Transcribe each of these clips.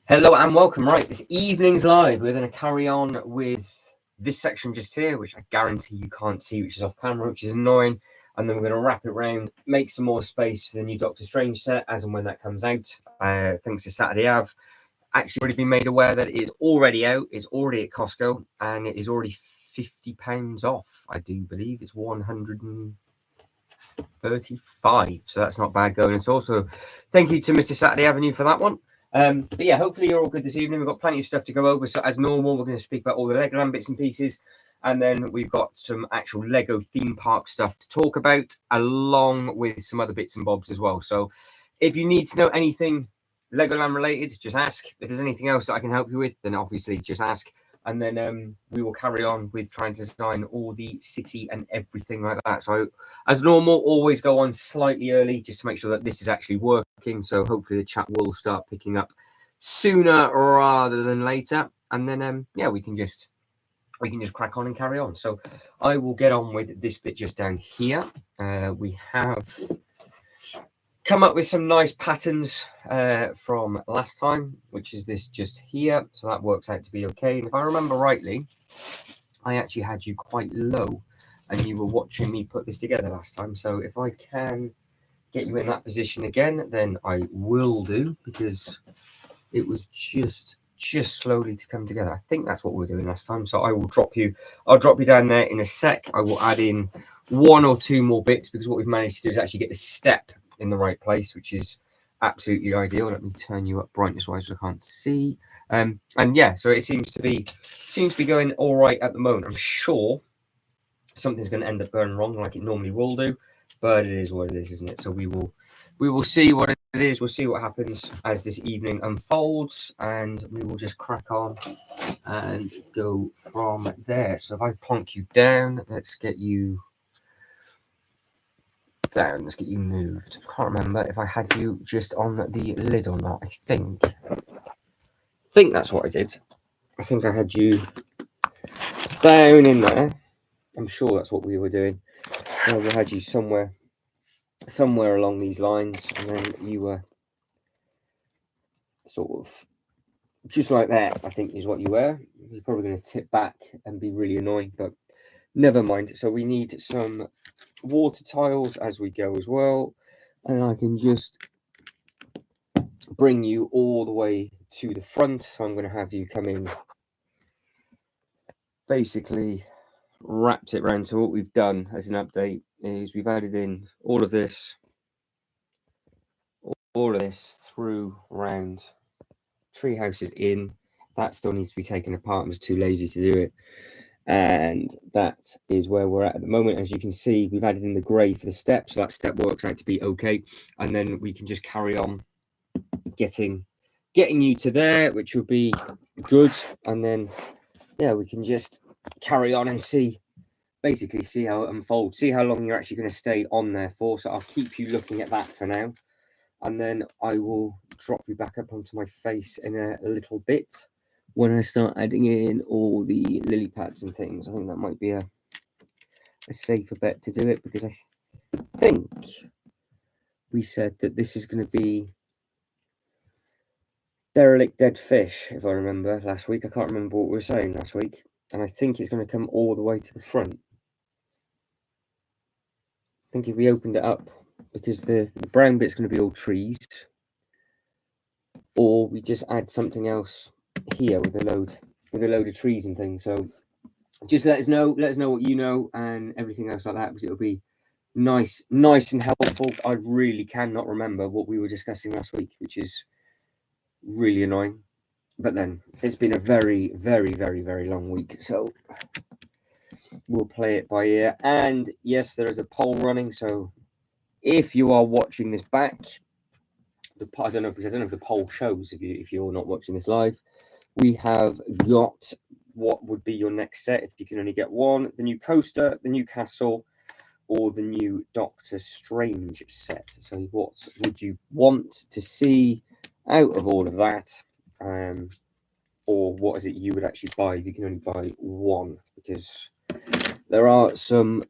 Hello and welcome. Right, this evening's live. We're going to carry on with this section just here, which I guarantee you can't see, which is off camera, which is annoying. And then we're going to wrap it around, make some more space for the new Doctor Strange set as and when that comes out. Thanks to Saturday Ave. Actually already been made aware that it is already out, it's already at Costco, and it is already £50 off, I do believe. It's 135, so that's not bad going. It's also thank you to Mr. Saturday Avenue for that one. But yeah, hopefully you're all good this evening. We've got plenty of stuff to go over. So as normal, we're going to speak about all the Legoland bits and pieces. And then we've got some actual Lego theme park stuff to talk about, along with some other bits and bobs as well. So if you need to know anything Legoland related, just ask. If there's anything else that I can help you with, then obviously just ask. And then we will carry on with trying to design all the city and everything like that. So as normal, always go on slightly early just to make sure that this is actually working. So hopefully the chat will start picking up sooner rather than later. And then, yeah, we can just crack on and carry on. So I will get on with this bit just down here. We have come up with some nice patterns from last time, which is this just here. So that works out to be okay. And if I remember rightly, I actually had you quite low and you were watching me put this together last time. So if I can get you in that position again, then I will do, because it was just slowly to come together. I think that's what we were doing last time. So I'll drop you down there in a sec. I will add in one or two more bits, because what we've managed to do is actually get the step in the right place, which is absolutely ideal. Let me turn you up brightness wise so I can't see. And yeah, so it seems to be going all right at the moment. I'm sure something's going to end up going wrong like it normally will do, but it is what it is, isn't it? So we will see what it is. We'll see what happens as this evening unfolds, and we will just crack on and go from there. So if I plonk you down, let's get you down. Let's get you moved. I can't remember if I had you just on the lid or not. I think that's what I did. I think I had you down in there. I'm sure that's what we were doing. We had you somewhere along these lines, and then you were sort of just like that, I think is what you were. You're probably going to tip back and be really annoying, but never mind. So we need some water tiles as we go as well, and I can just bring you all the way to the front. So I'm going to have you come in, basically wrapped it around. So what we've done as an update is we've added in all of this through round tree houses in. That still needs to be taken apart. I was too lazy to do it, and that is where we're at the moment. As you can see, we've added in the grey for the step, so that step works out to be okay, and then we can just carry on getting you to there, which will be good. And then yeah, we can just carry on and basically see how it unfolds, see how long you're actually going to stay on there for. So I'll keep you looking at that for now, and then I will drop you back up onto my face in a little bit when I start adding in all the lily pads and things. I think that might be a safer bet to do it, because I think we said that this is going to be derelict dead fish, if I remember last week. I can't remember what we were saying last week, and I think it's going to come all the way to the front. I think if we opened it up, because the brown bit's going to be all trees, or we just add something else here with a load of trees and things. So just let us know what you know and everything else like that, because it'll be nice and helpful. I really cannot remember what we were discussing last week, which is really annoying. But then it's been a very, very, very, very long week, so we'll play it by ear. And yes, there is a poll running, so if you are watching this back, I don't know if the poll shows if you're not watching this live. We have got what would be your next set if you can only get one: the new coaster, the new castle, or the new Doctor Strange set. So what would you want to see out of all of that? Or what is it you would actually buy if you can only buy one? Because there are some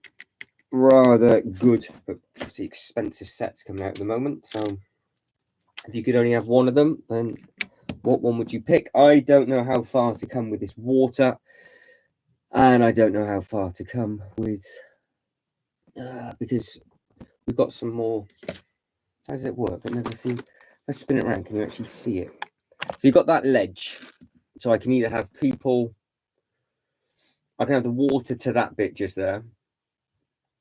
rather good but obviously expensive sets coming out at the moment. So if you could only have one of them, then what one would you pick? I don't know how far to come with this water, and I don't know how far to come with because we've got some more. How does it work? I've never seen. Let's spin it around. Can you actually see it? So you've got that ledge. So I can either have people. I can have the water to that bit just there,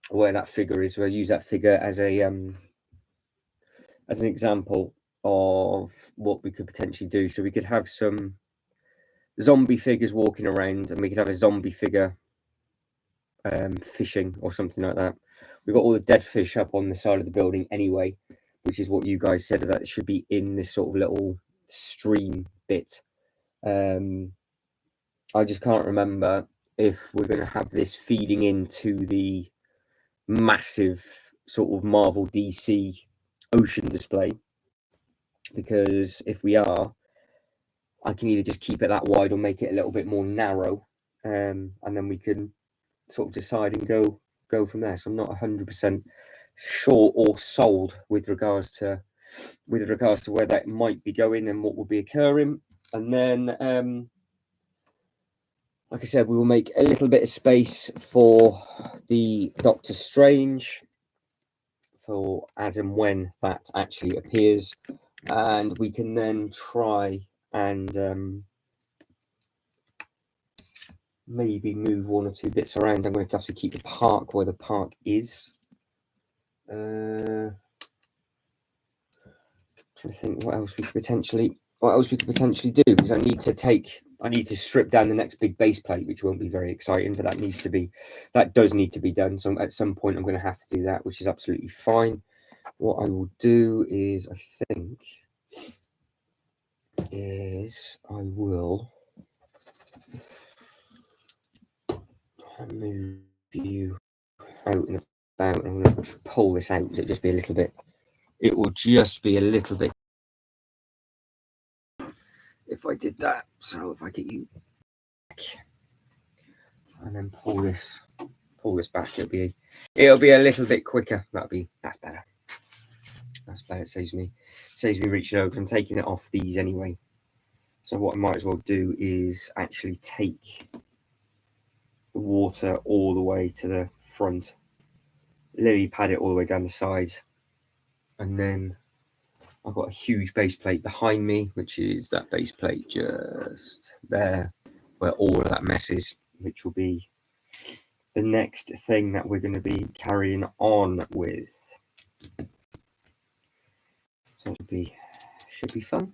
where that figure is. We'll use that figure as an example of what we could potentially do. So we could have some zombie figures walking around, and we could have a zombie figure fishing or something like that. We've got all the dead fish up on the side of the building anyway, which is what you guys said that it should be in this sort of little stream bit. I just can't remember if we're going to have this feeding into the massive sort of Marvel DC ocean display, because if we are, I can either just keep it that wide or make it a little bit more narrow, and then we can sort of decide and go from there. So I'm not 100% sure or sold with regards to where that might be going and what will be occurring. And then like I said, we will make a little bit of space for the Doctor Strange for as and when that actually appears, and we can then try and maybe move one or two bits around. I'm going to have to keep the park where the park is. Trying to think what else we could potentially do, because I need to strip down the next big base plate, which won't be very exciting, but that does need to be done. So at some point I'm going to have to do that, which is absolutely fine. What I will do is I will move you out and about. I'm going to pull this out. It'll just be a little bit. It will just be a little bit if I did that. So if I get you back and then pull this back, it'll be a little bit quicker. That's better. That's better. It saves me reaching over. I'm taking it off these anyway. So what I might as well do is actually take the water all the way to the front, lily pad it all the way down the side, and then I've got a huge base plate behind me, which is that base plate just there where all of that mess is, which will be the next thing that we're going to be carrying on with. So should be fun.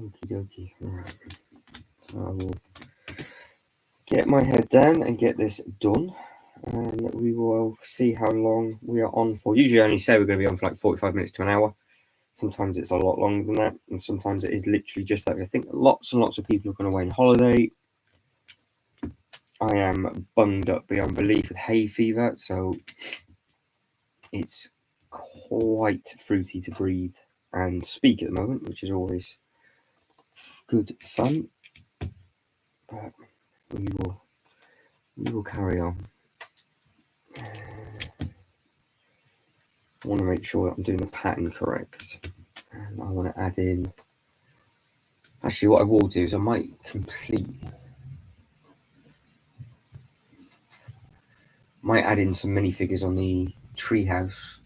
Okie dokie. Right. So I will get my head down and get this done, and we will see how long we are on for. Usually I only say we're going to be on for like 45 minutes to an hour. Sometimes it's a lot longer than that, and sometimes it is literally just that. I think lots and lots of people are going away on holiday. I am bunged up beyond belief with hay fever, so it's quite fruity to breathe and speak at the moment, which is always good fun. But we will carry on. I want to make sure that I'm doing the pattern correct, and I want to add in. Actually, what I will do is I might add in some minifigures on the treehouse.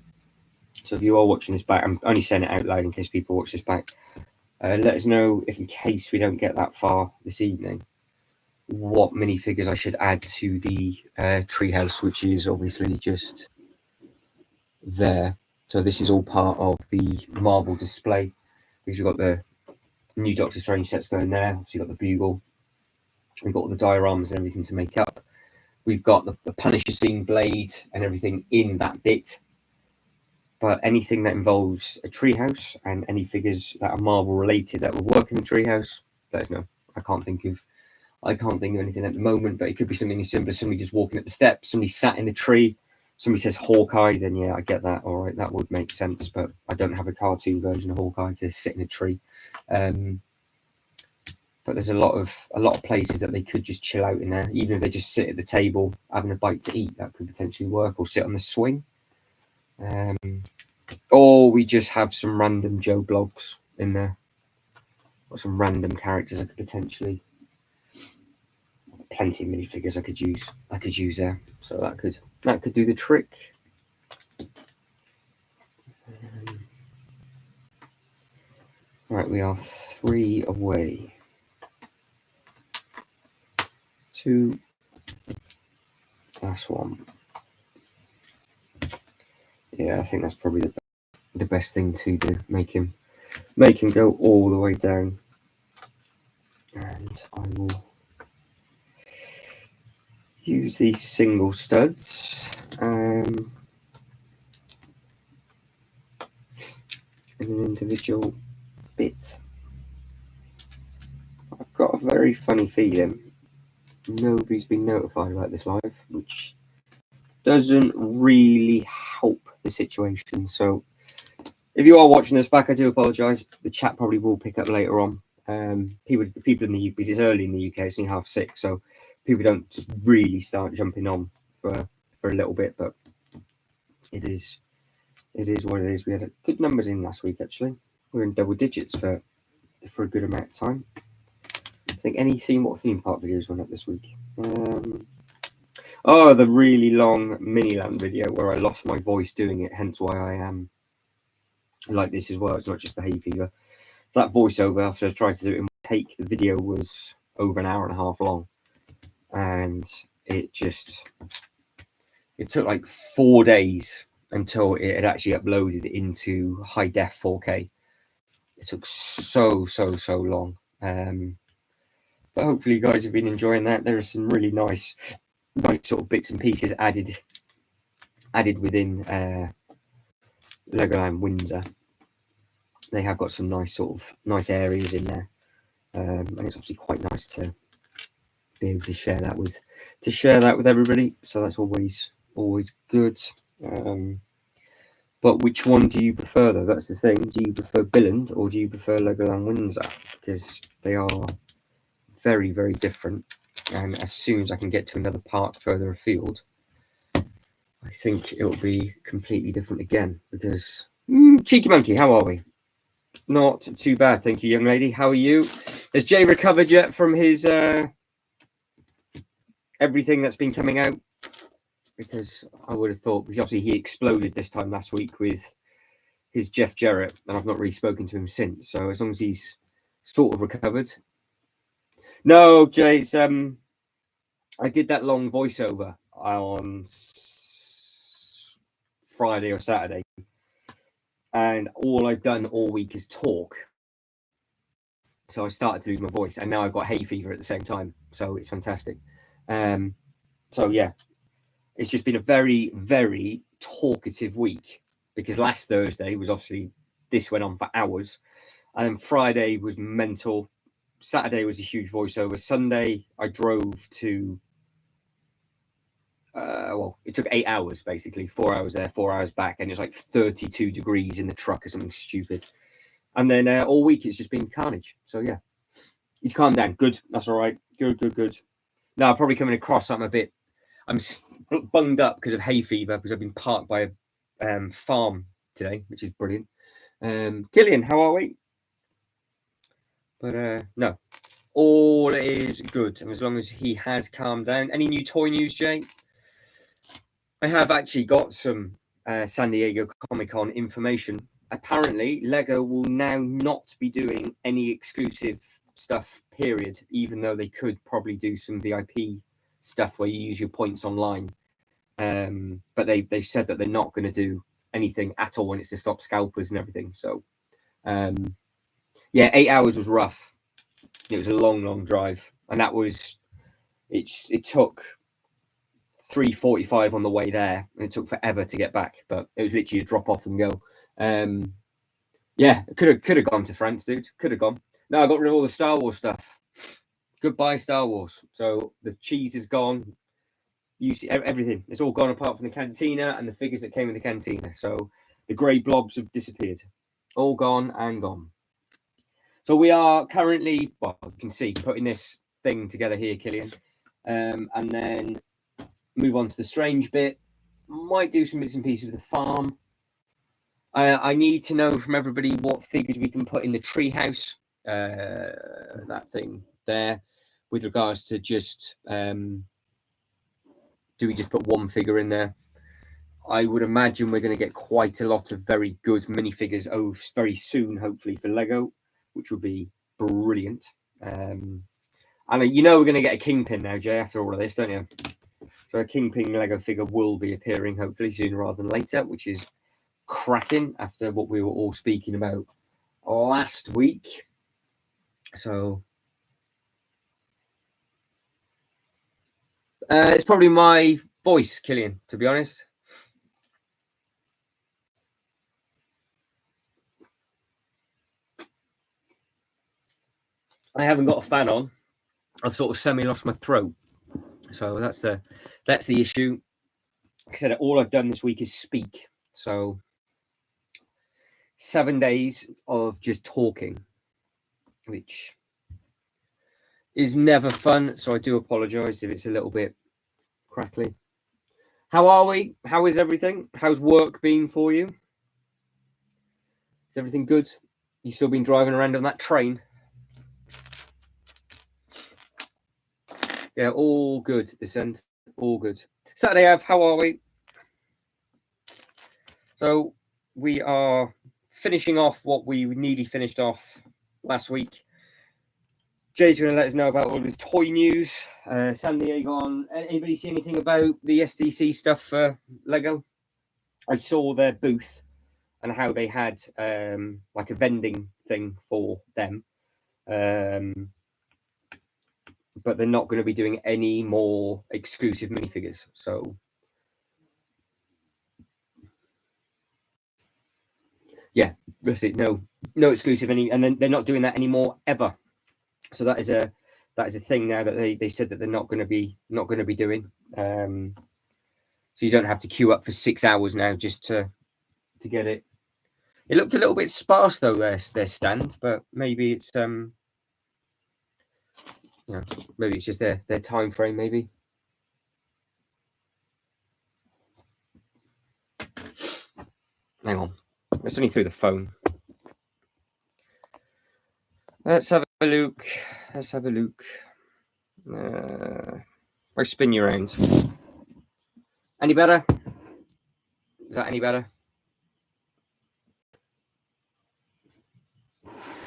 So if you are watching this back, I'm only saying it out loud in case people watch this back. Let us know if, in case we don't get that far this evening, what minifigures I should add to the treehouse, which is obviously just there. So this is all part of the Marvel display, because you've got the new Doctor Strange sets going there. Obviously you've got the Bugle. We've got all the dioramas and everything to make up. We've got the Punisher scene blade and everything in that bit. But anything that involves a treehouse and any figures that are Marvel related that will work in the treehouse, let us know. I can't think of anything at the moment, but it could be something as simple as somebody just walking up the steps, somebody sat in the tree, somebody says Hawkeye, then yeah, I get that. All right, that would make sense, but I don't have a cartoon version of Hawkeye to sit in a tree. But there's a lot of places that they could just chill out in there, even if they just sit at the table having a bite to eat. That could potentially work, or sit on the swing. Or we just have some random Joe blogs in there. Or some random characters I could potentially... Plenty of minifigures I could use there. So that could do the trick. Right, we are 3 away. 2. Last one. Yeah, I think that's probably the best thing to do. Make him go all the way down. And I will use these single studs in an individual bit. I've got a very funny feeling nobody's been notified about this live, which doesn't really help the situation. So if you are watching this back, I do apologise. The chat probably will pick up later on. People in the UK, because it's early in the UK, it's only 6:30, so people don't really start jumping on for a little bit, but it is what it is. We had good numbers in last week, actually. We're in double digits for a good amount of time. I think what theme park videos went up this week? Oh, the really long Miniland video where I lost my voice doing it, hence why I am like this as well. It's not just the hay fever. It's that voiceover after I tried to do it in one take. The video was over an hour and a half long, and it took like 4 days until it had actually uploaded into high def 4K. It took so long. But hopefully you guys have been enjoying that. There are some really nice sort of bits and pieces added within Legoland Windsor. They have got some nice areas in there, and it's obviously quite nice to be able to share that with everybody. So that's always good. But which one do you prefer, though? That's the thing. Do you prefer Billund or do you prefer Legoland Windsor? Because they are very, very different. And as soon as I can get to another park further afield, I think it will be completely different again. Because Cheeky Monkey, how are we? Not too bad, thank you, young lady. How are you? Has Jay recovered yet from his everything that's been coming out? Because I would have thought, because obviously he exploded this time last week with his Jeff Jarrett, and I've not really spoken to him since. So as long as he's sort of recovered. No, Jay, it's I did that long voiceover on Friday or Saturday, and all I've done all week is talk. So I started to lose my voice, and now I've got hay fever at the same time. So it's fantastic. So yeah, it's just been a very, very talkative week, because last Thursday was obviously, this went on for hours, and Friday was mental. Saturday was a huge voiceover. Sunday I drove to it took 8 hours, basically 4 hours there, 4 hours back, and it's like 32 degrees in the truck or something stupid. And then all week it's just been carnage. So yeah, it's calmed down. Good, that's all right. Good. Now I'm probably coming across, I'm bunged up because of hay fever, because I've been parked by a farm today, which is brilliant. Killian, how are we? But no, all is good, and as long as he has calmed down. Any new toy news, Jay? I have actually got some San Diego Comic-Con information. Apparently, Lego will now not be doing any exclusive stuff, period, even though they could probably do some VIP stuff where you use your points online. But they've said that they're not going to do anything at all, and it's to stop scalpers and everything. So, yeah, 8 hours was rough. It was a long drive, and that was it took 3:45 on the way there, and it took forever to get back. But it was literally a drop off and go. Yeah, could have gone to France, dude. Could have gone. No, I got rid of all the Star Wars stuff. Goodbye, Star Wars. So the cheese is gone. You see everything. It's all gone apart from the cantina and the figures that came in the cantina. So the grey blobs have disappeared. All gone and gone. So we are currently, well, you can see, putting this thing together here, Killian. And then move on to the strange bit. Might do some bits and pieces with the farm. I need to know from everybody what figures we can put in the treehouse, that thing there, with regards to just, do we just put one figure in there? I would imagine we're going to get quite a lot of very good minifigures very soon, hopefully, for Lego, which would be brilliant. And you know we're going to get a Kingpin now, Jay, after all of this, don't you? So a Kingpin Lego figure will be appearing, hopefully, sooner rather than later, which is cracking after what we were all speaking about last week. So it's probably my voice, Killian, to be honest. I haven't got a fan on. I've sort of semi lost my throat, so that's the issue. Like I said, all I've done this week is speak. So 7 days of just talking, which is never fun. So I do apologise if it's a little bit crackly. How are we? How is everything? How's work been for you? Is everything good? You still been driving around on that train? Yeah, all good this end. All good. Saturday, Av, how are we? So we are finishing off what we nearly finished off last week. Jay's going to let us know about all his toy news. San Diego on. Anybody see anything about the SDC stuff for Lego? I saw their booth and how they had like a vending thing for them. But they're not going to be doing any more exclusive minifigures. So yeah, that's it. No exclusive and then they're not doing that anymore ever. So that is a thing now that they said that they're not going to be doing. So you don't have to queue up for 6 hours now just to get it. It looked a little bit sparse though, their stand, but maybe it's maybe it's just their time frame, maybe. Hang on, it's only through the phone. Let's have a look. I spin you around. Any better? Is that any better?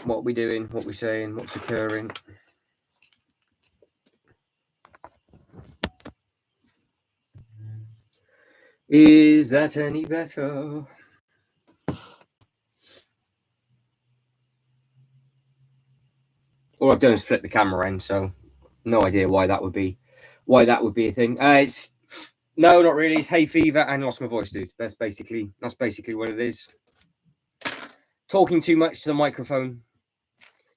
What are we doing? What are we saying? What's occurring? Is that any better? All I've done is flip the camera around, so no idea why that would be a thing. It's no, not really. It's hay fever and lost my voice, dude. That's basically what it is. Talking too much to the microphone.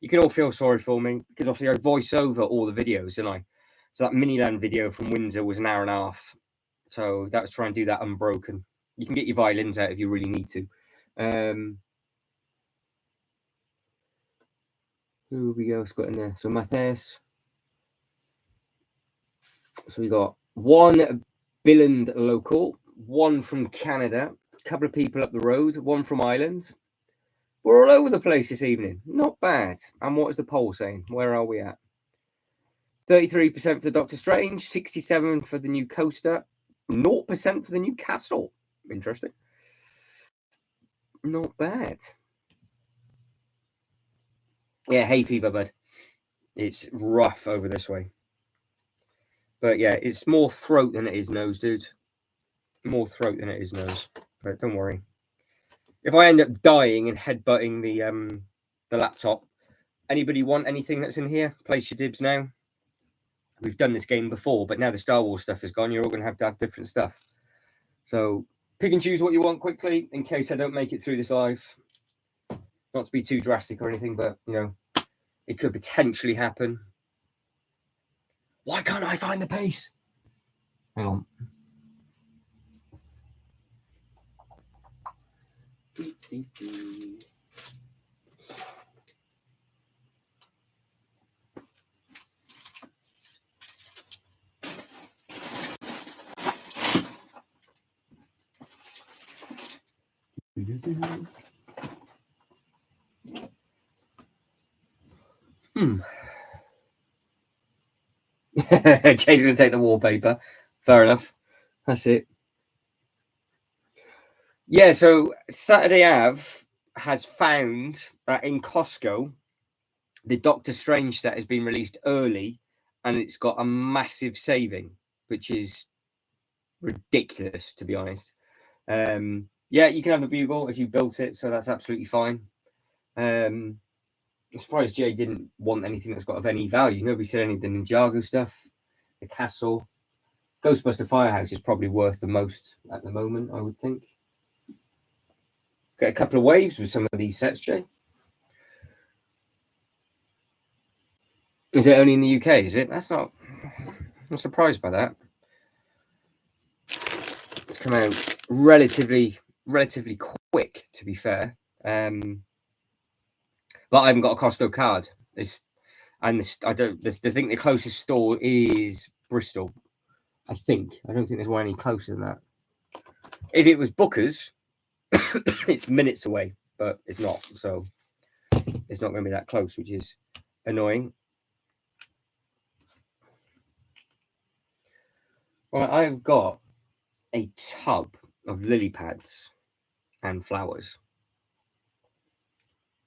You can all feel sorry for me because obviously I voice over all the videos, and so that Miniland video from Windsor was an hour and a half. So that's trying to do that unbroken. You can get your violins out if you really need to. Who we else got in there? So Matthias. So we got one Billund local, one from Canada, a couple of people up the road, one from Ireland. We're all over the place this evening. Not bad. And what is the poll saying? Where are we at? 33% for the Doctor Strange, 67% for the new coaster, 0% for the new castle. Interesting. Not bad. Yeah, hay fever, bud. It's rough over this way. But yeah, it's more throat than it is nose, dude. More throat than it is nose. But don't worry. If I end up dying and headbutting the laptop, anybody want anything that's in here? Place your dibs now. We've done this game before, but now the Star Wars stuff is gone. You're all going to have different stuff. So pick and choose what you want quickly in case I don't make it through this live. Not to be too drastic or anything, but, it could potentially happen. Why can't I find the pace? Hang on. Jay's going to take the wallpaper. Fair enough. That's it. Yeah, so Saturday Ave has found that in Costco, the Doctor Strange set has been released early and it's got a massive saving, which is ridiculous, to be honest. Yeah, you can have a bugle as you built it, so that's absolutely fine. I'm surprised Jay didn't want anything that's got of any value. Nobody said any of the Ninjago stuff, the castle. Ghostbuster Firehouse is probably worth the most at the moment, I would think. Get a couple of waves with some of these sets, Jay. Is it only in the UK? Is it? That's not. I'm surprised by that. It's come out relatively quick, to be fair. But I haven't got a Costco card. I think the closest store is Bristol. I don't think there's one any closer than that. If it was Booker's, it's minutes away, but it's not. So it's not going to be that close, which is annoying. Well, I've got a tub of lily pads and flowers.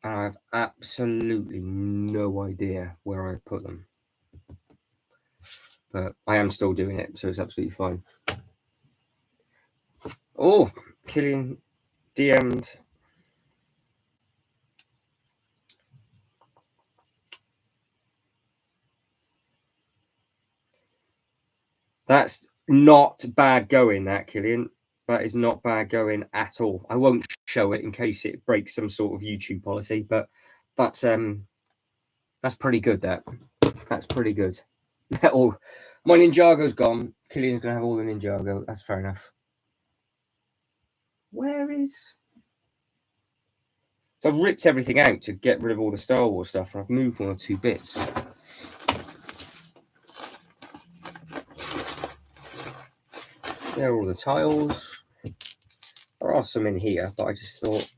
And I have absolutely no idea where I put them. But I am still doing it, so it's absolutely fine. Oh, Killian DM'd. That's not bad going, that, Killian. That is not bad going at all. I won't show it in case it breaks some sort of YouTube policy, but that's pretty good, that. That's pretty good. Oh, my Ninjago's gone. Killian's going to have all the Ninjago. That's fair enough. Where is... So I've ripped everything out to get rid of all the Star Wars stuff, and I've moved 1 or 2 bits. There are all the tiles. There are some in here, but I just thought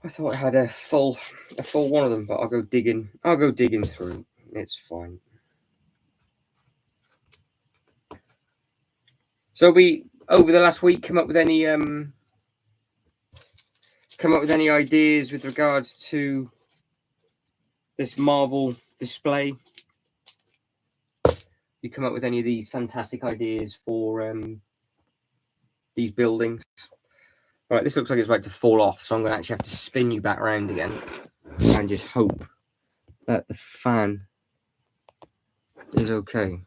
I had a full one of them, but I'll go digging through. It's fine. So we over the last week come up with any ideas with regards to this Marvel display? You come up with any of these fantastic ideas for these buildings? All right, this looks like it's about to fall off, so I'm going to actually have to spin you back around again and just hope that the fan is okay.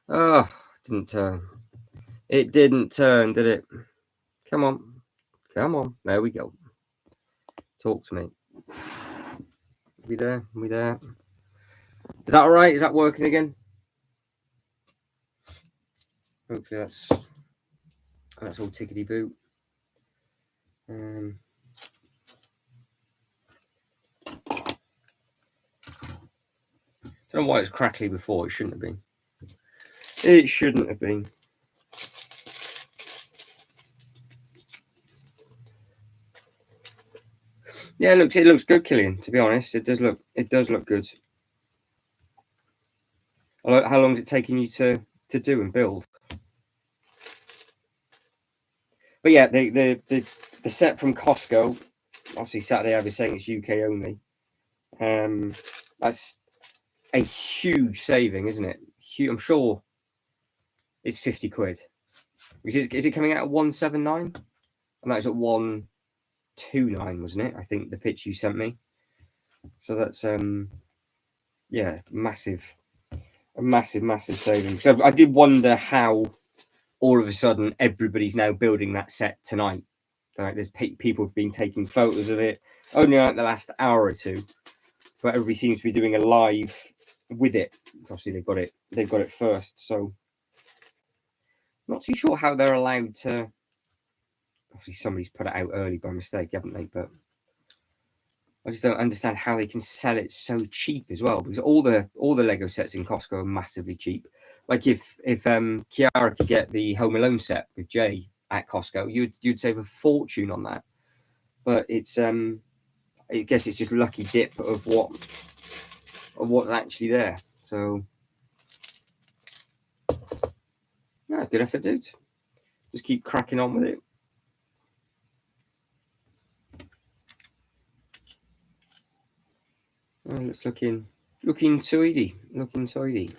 Oh, didn't turn. It didn't turn, did it? Come on. Come on. There we go. Talk to me. We there? We there? Is that all right? Is that working again? Hopefully that's all tickety-boo. Don't know why it was crackly before. It shouldn't have been. It shouldn't have been. Yeah, it looks good, Killian. To be honest, it does look good. How long is it taking you to do and build? But yeah, the set from Costco, obviously Saturday I was saying it's UK only. That's a huge saving, isn't it? I'm sure it's 50 quid. Is it coming out at 179? And that's at 129, wasn't it? I think the pitch you sent me. So that's yeah, a massive saving. So I did wonder how all of a sudden everybody's now building that set tonight. Like there's people have been taking photos of it only like the last hour or two, but everybody seems to be doing a live with it. Obviously they've got it first, so not too sure how they're allowed to. Obviously somebody's put it out early by mistake, haven't they? But I just don't understand how they can sell it so cheap as well, because all the Lego sets in Costco are massively cheap. Like if Kiara could get the Home Alone set with Jay at Costco, you'd save a fortune on that. But it's I guess it's just lucky dip of what's actually there. So yeah, good effort, dude. Just keep cracking on with it. Oh, it's looking tidy. Looking tidy.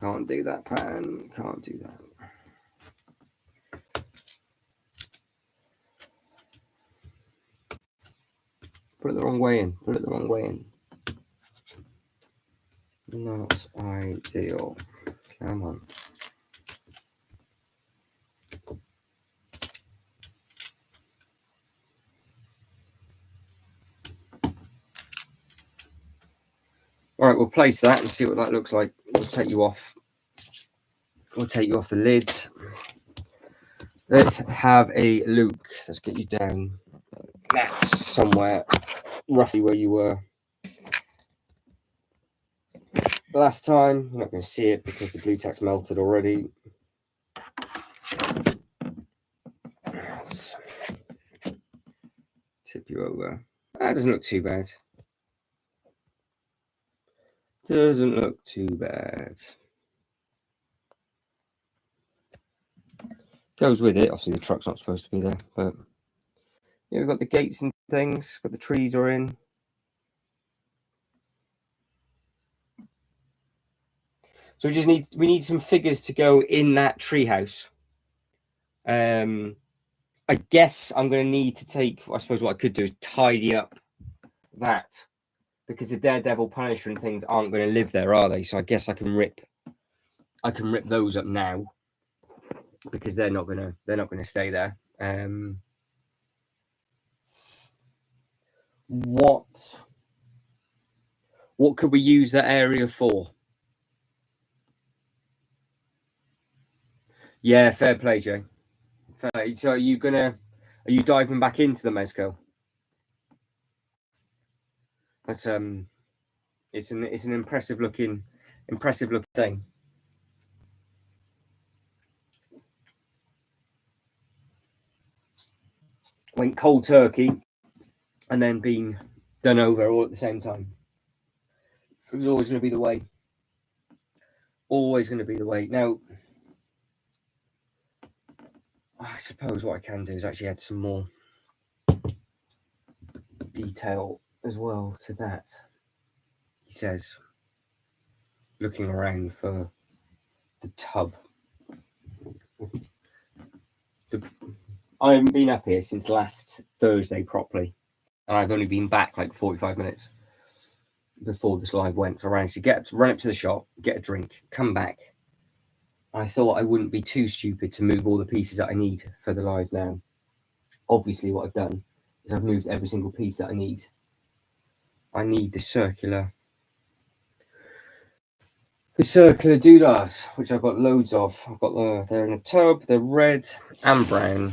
Can't do that, Pan. Can't do that. Put it the wrong way in. Put it the wrong way in. Not ideal. Come on. All right, we'll place that and see what that looks like. We'll take you off. We'll take you off the lid. Let's have a look. Let's get you down. That's somewhere roughly where you were last time. You're not going to see it because the blue tack's melted already. Let's tip you over. That doesn't look too bad. Doesn't look too bad. Goes with it. Obviously, the truck's not supposed to be there, but yeah, we've got the gates and things. Got the trees are in. So we need some figures to go in that treehouse. I guess I'm going to need to take. I suppose what I could do is tidy up that, because the Daredevil, Punisher, and things aren't going to live there, are they? So I guess I can rip those up now, because they're not going to stay there. What could we use that area for? Yeah, fair play, Jay. Fair play. So are you diving back into the Mezco? That's it's an impressive looking thing. Went cold turkey and then being done over all at the same time. It was always going to be the way. Always going to be the way. Now, I suppose what I can do is actually add some more detail as well to that. He says, looking around for the tub. I haven't been up here since last Thursday properly, and I've only been back like 45 minutes before this live went. So I ran up to the shop, get a drink, come back. I thought I wouldn't be too stupid to move all the pieces that I need for the live now. Obviously, what I've done is I've moved every single piece that I need. I need the circular doodahs, which I've got loads of. I've got they're in a tub, they're red and brown.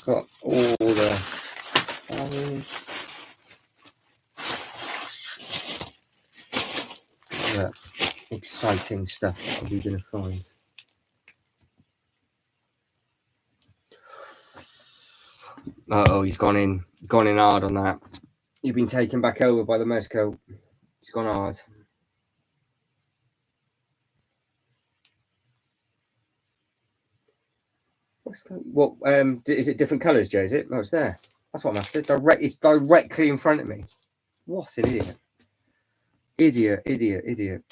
Got all the exciting stuff that we're going to find. Oh, he's gone in hard on that. You've been taken back over by the Mezco. He's gone hard. What is it? Different colours, Jay? Is it? No, it's there. That's what I'm after. It's directly in front of me. What an idiot! Idiot!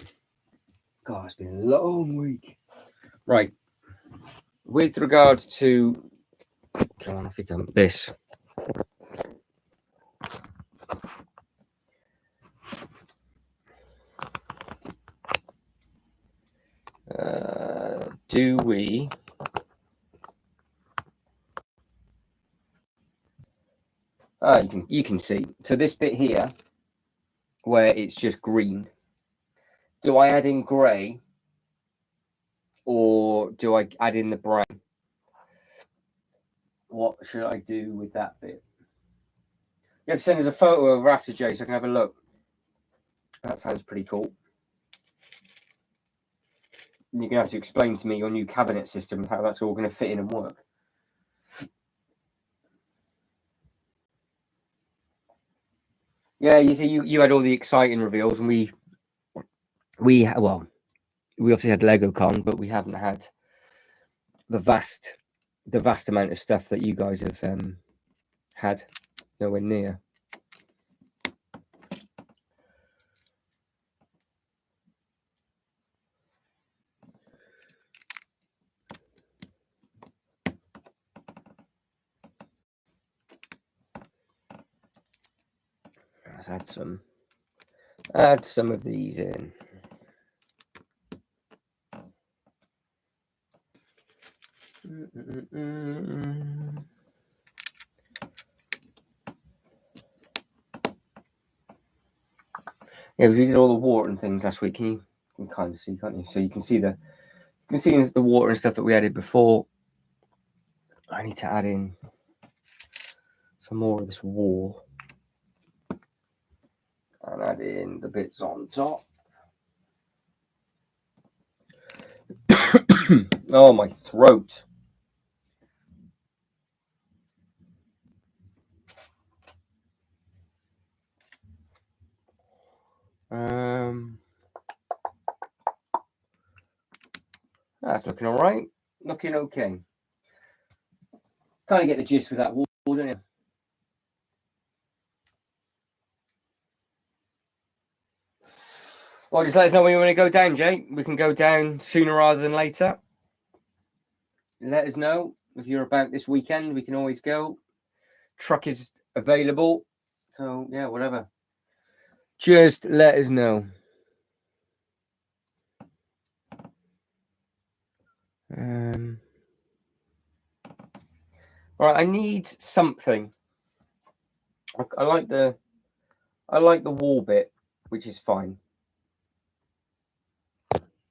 God, it's been a long week. Right. With regards to, come on, I think I'm this. do we... you can see. So this bit here, where it's just green, do I add in grey or do I add in the brown? What should I do with that bit? You have to send us a photo over after, Jay, so I can have a look. That sounds pretty cool. You're going to have to explain to me your new cabinet system, how that's all going to fit in and work. Yeah, you see, you had all the exciting reveals, and we obviously had LegoCon, but we haven't had the vast amount of stuff that you guys have had. Nowhere near. Let's add some of these in. Yeah, we did all the water and things last week. You can kind of see, can't you? So you can see the water and stuff that we added before. I need to add in some more of this wall and add in the bits on top. Oh, my throat. That's looking all right. Looking okay. Kind of get the gist with that wall, don't you? Well, just let us know when you want to go down, Jay. We can go down sooner rather than later. Let us know if you're about this weekend. We can always go. Truck is available. So, yeah, whatever. Just let us know. All right, I need something. I like the wall bit, which is fine.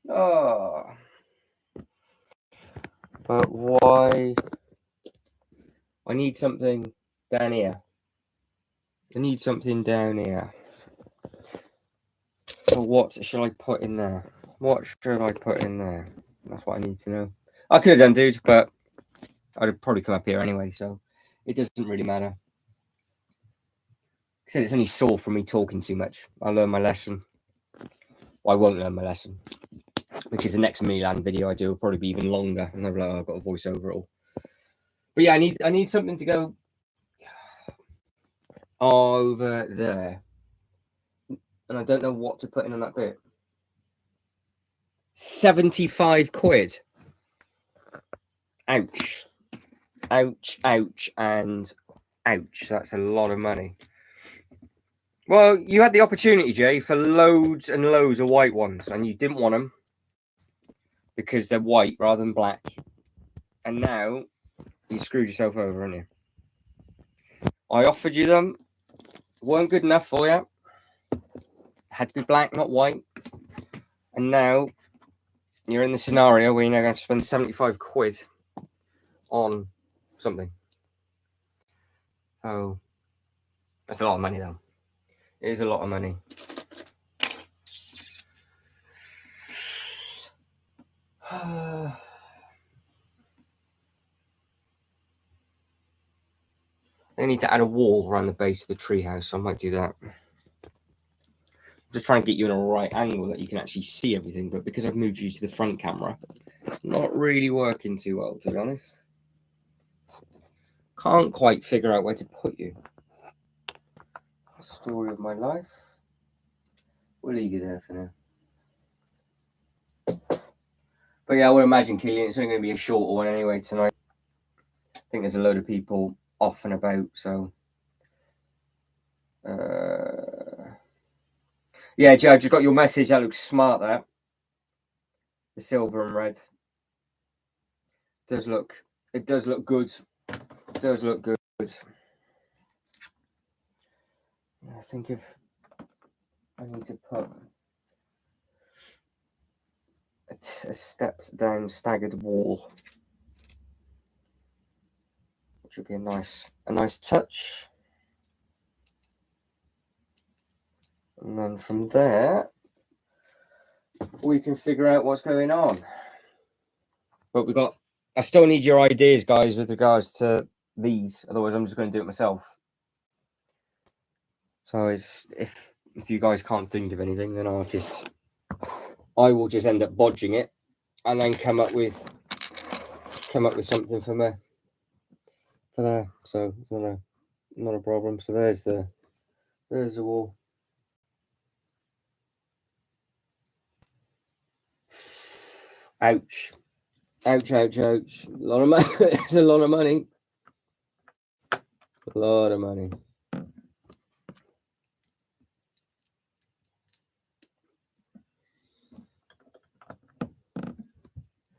Oh, but why? I need something down here. I need something down here. So what should I put in there? What should I put in there? That's what I need to know. I could have done, dude, but I'd have probably come up here anyway, so it doesn't really matter. Like I said, it's only sore from me talking too much. I'll learn my lesson. Well, I won't learn my lesson, because the next Milan video I do will probably be even longer, and I'll be like, oh, I've got to voice over it all. But yeah, I need something to go over there, and I don't know what to put in on that bit. 75 quid. Ouch. Ouch, ouch, and ouch. That's a lot of money. Well, you had the opportunity, Jay, for loads and loads of white ones, and you didn't want them because they're white rather than black. And now you screwed yourself over, haven't you? I offered you them. Weren't good enough for you. Had to be black, not white. And now you're in the scenario where you're now going to spend 75 quid on something. Oh, that's a lot of money, though. It is a lot of money. I need to add a wall around the base of the treehouse, so I might do that. I'm just trying to get you in a right angle that you can actually see everything, but because I've moved you to the front camera, it's not really working too well, to be honest. Can't quite figure out where to put you. Story of my life. We'll leave you there for now. But yeah, I would imagine, Keelan, it's only going to be a shorter one anyway tonight. I think there's a load of people off and about, so... Yeah, Joe, I just got your message. That looks smart, that. The silver and red. does look good. It does look good. I think if I need to put a stepped down staggered wall, which would be a nice touch. And then from there, we can figure out what's going on. But I still need your ideas, guys, with regards to these. Otherwise, I'm just going to do it myself. So if you guys can't think of anything, then I will just end up bodging it, and then come up with something for there. So it's not a problem. So there's the wall. Ouch. Ouch, ouch, ouch. A lot of money. It's a lot of money. A lot of money.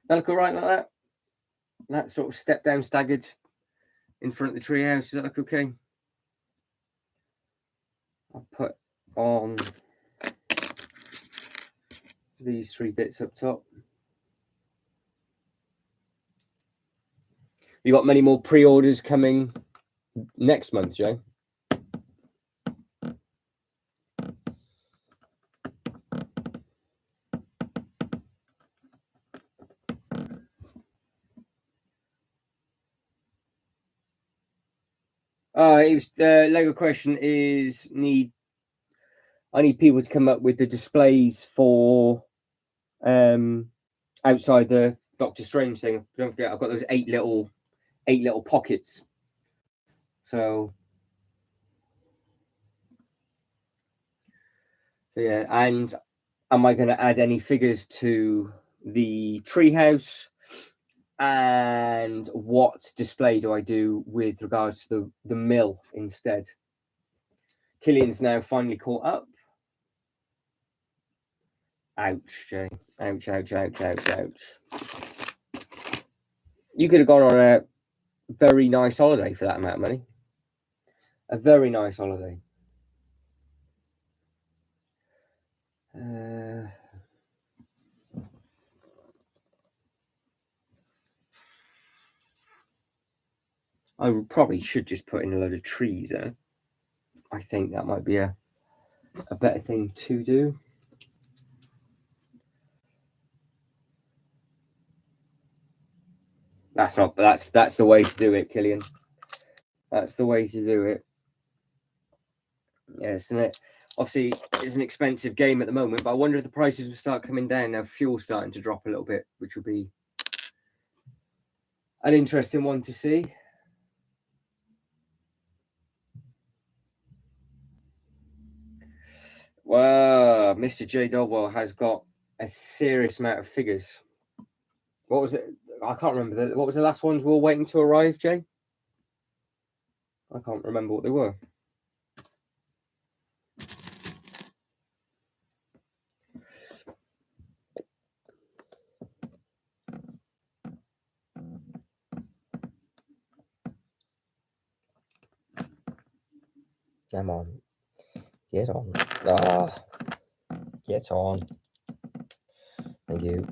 That look all right like that? That sort of step down staggered in front of the treehouse. Does that look okay? I'll put on these 3 bits up top. You got many more pre-orders coming next month, Jay? It was the Lego question is I need people to come up with the displays for outside the Doctor Strange thing. Don't forget, I've got those 8 little pockets. So yeah, and am I going to add any figures to the treehouse? And what display do I do with regards to the mill instead? Killian's now finally caught up. Ouch, Jay. Ouch, ouch, ouch, ouch, ouch. You could have gone on a very nice holiday for that amount of money. A very nice holiday. I probably should just put in a load of trees there. I think that might be a better thing to do. That's the way to do it, Killian. That's the way to do it. Yes, and obviously it's an expensive game at the moment, but I wonder if the prices will start coming down now. Fuel's starting to drop a little bit, which will be an interesting one to see. Well, Mr. J. Dogwell has got a serious amount of figures. What was it? I can't remember. What was the last ones we were waiting to arrive, Jay? I can't remember what they were. Come on. Get on. Get on. Thank you.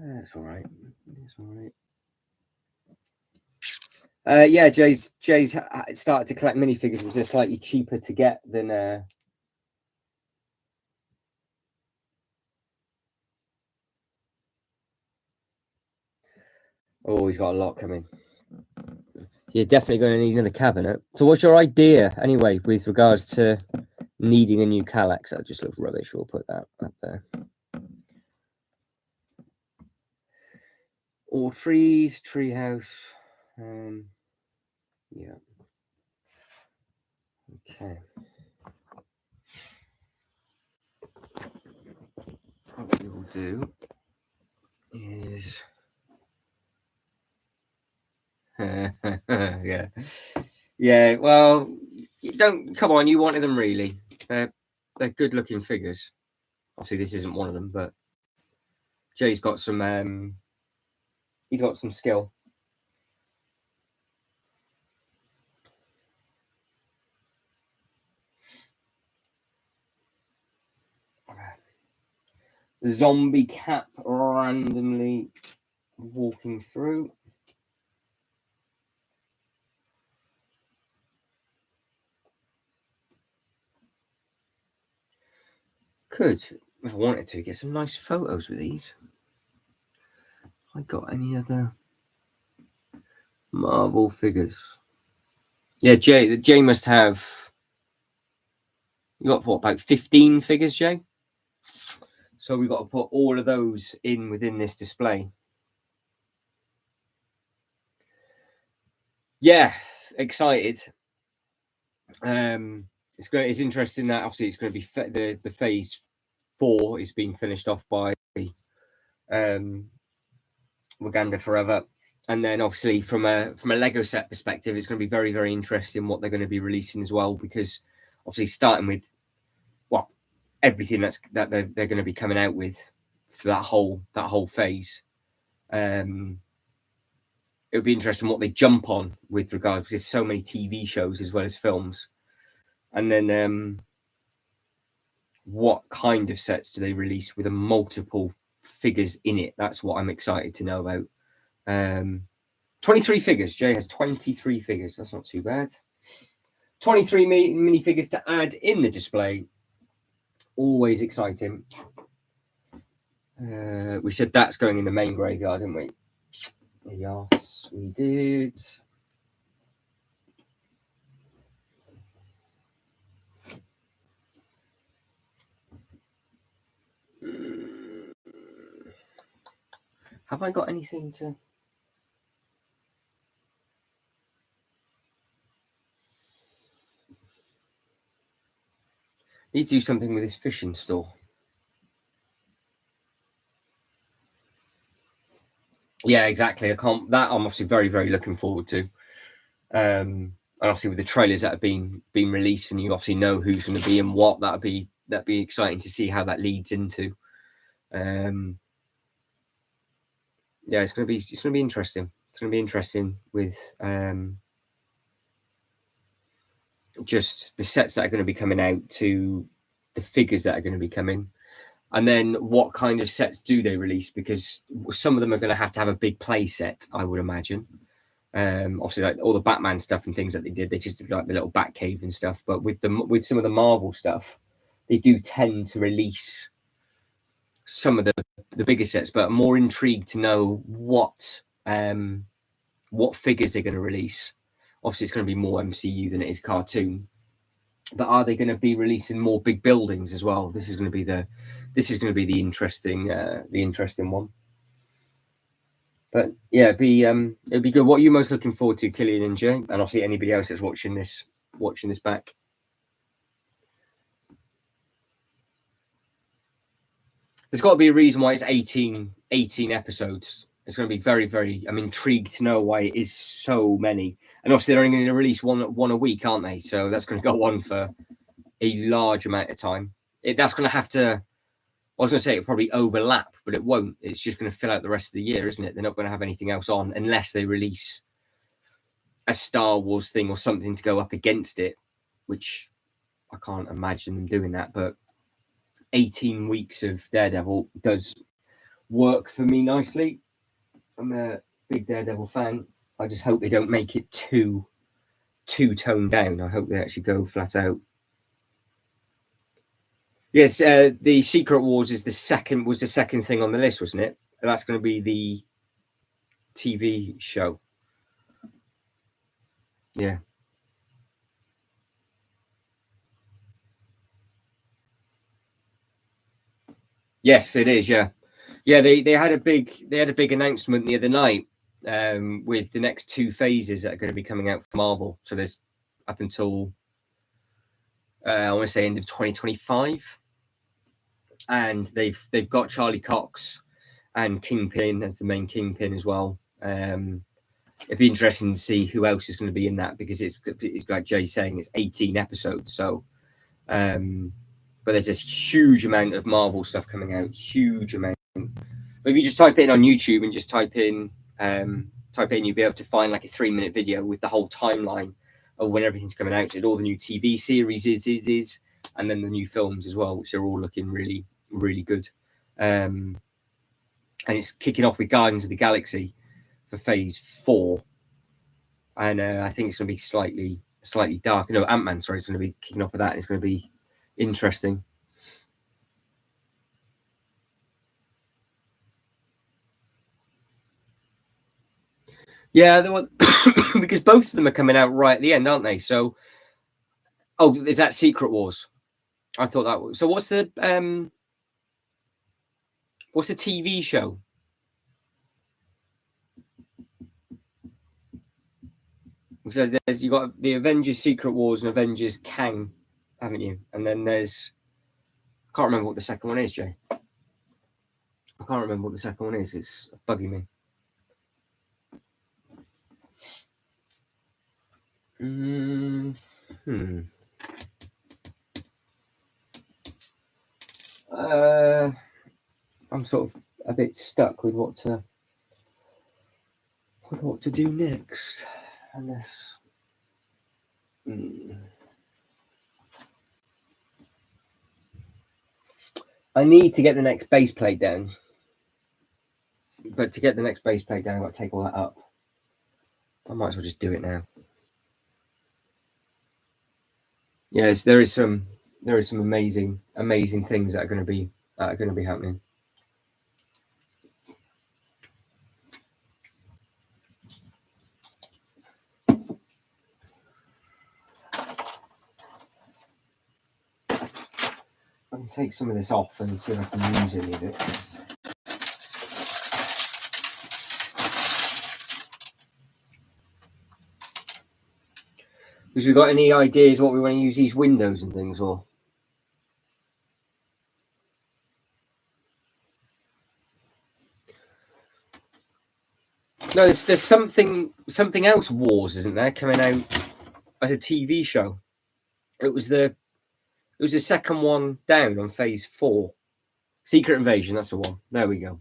That's all right. That's all right. Yeah, Jay's started to collect minifigures, which are slightly cheaper to get than oh, he's got a lot coming. You're definitely going to need another cabinet. So what's your idea anyway with regards to needing a new Kallax? That just looks rubbish. We'll put that up there. All trees, treehouse. Yeah. Okay. What we will do is yeah. Well, you don't come on. You wanted them really. they're good looking figures. Obviously, this isn't one of them, but Jay's got some. He's got some skill. Zombie cap randomly walking through. Could, if I wanted to, get some nice photos with these. I got any other Marvel figures? Yeah, Jay must have. You got what, about 15 figures, Jay? So we've got to put all of those in within this display. Yeah, excited. It's great. It's interesting that obviously it's going to be the phase 4 is being finished off by Wakanda Forever, and then obviously from a Lego set perspective, it's going to be very, very interesting what they're going to be releasing as well, because obviously starting with everything that they're going to be coming out with for that whole phase. It would be interesting what they jump on with regards, because there's so many TV shows as well as films, and then what kind of sets do they release with a multiple figures in it? That's what I'm excited to know about. 23 figures. Jay has 23 figures. That's not too bad. 23 minifigures to add in the display. Always exciting. We said that's going in the main graveyard, didn't we? Yes, we did. Have I got anything to... Need to do something with this fishing store. Yeah, exactly. I'm obviously very, very looking forward to. And obviously with the trailers that have been released, and you obviously know who's going to be and what, that'd be exciting to see how that leads into. Yeah, it's going to be interesting. It's going to be interesting with just the sets that are going to be coming out, to the figures that are going to be coming, and then what kind of sets do they release, because some of them are going to have a big play set, I would imagine. Obviously, like all the Batman stuff and things that they just did like the little Batcave and stuff. But with some of the Marvel stuff, they do tend to release some of the bigger sets. But I'm more intrigued to know what figures they're going to release. Obviously, it's going to be more MCU than it is cartoon. But are they going to be releasing more big buildings as well? This is going to be the interesting one. But yeah, it'd be good. What are you most looking forward to, Killian and Jay, and obviously anybody else that's watching this back? There's got to be a reason why it's 18 episodes. It's going to be very, very. I'm intrigued to know why it is so many. And obviously they're only going to release one a week, aren't they? So that's going to go on for a large amount of time. That's going to have to. I was going to say it probably overlap, but it won't. It's just going to fill out the rest of the year, isn't it? They're not going to have anything else on unless they release a Star Wars thing or something to go up against it, which I can't imagine them doing that. But 18 weeks of Daredevil does work for me nicely. I'm a big Daredevil fan. I just hope they don't make it too toned down. I hope they actually go flat out. Yes, the Secret Wars was the second thing on the list, wasn't it? And that's going to be the TV show. Yeah. Yes, it is. Yeah, yeah. They had a big announcement the other night with the next 2 phases that are going to be coming out for Marvel. So there's up until I want to say end of 2025. And they've got Charlie Cox and Kingpin as the main Kingpin as well. It'd be interesting to see who else is going to be in that, because it's like Jay saying, it's 18 episodes. So But there's this huge amount of Marvel stuff coming out, huge amount. But if you just type it in on YouTube and just type in, you'll be able to find like a 3-minute video with the whole timeline of when everything's coming out. So all the new TV series is, and then the new films as well, which are all looking really, really good. And it's kicking off with Guardians of the Galaxy for Phase 4, and I think it's going to be slightly dark. No, Ant-Man. Sorry, it's going to be kicking off with that. And it's going to be interesting. Yeah, because both of them are coming out right at the end, aren't they? So, is that Secret Wars? I thought that was. So what's the TV show? So you got the Avengers Secret Wars and Avengers Kang, haven't you? And then there's, I can't remember what the second one is, Jay. I can't remember what the second one is. It's bugging me. I'm sort of a bit stuck with what to do next, unless. I need to get the next base plate down, but to get the next base plate down, I've got to take all that up. I might as well just do it now. Yes, there is some amazing things that are going to be happening. I can take some of this off and see if I can use any of it. Because we got any ideas what we want to use these windows and things for? No, there's something else. Wars, isn't there, coming out as a TV show? It was the second one down on Phase 4. Secret Invasion. That's the one. There we go.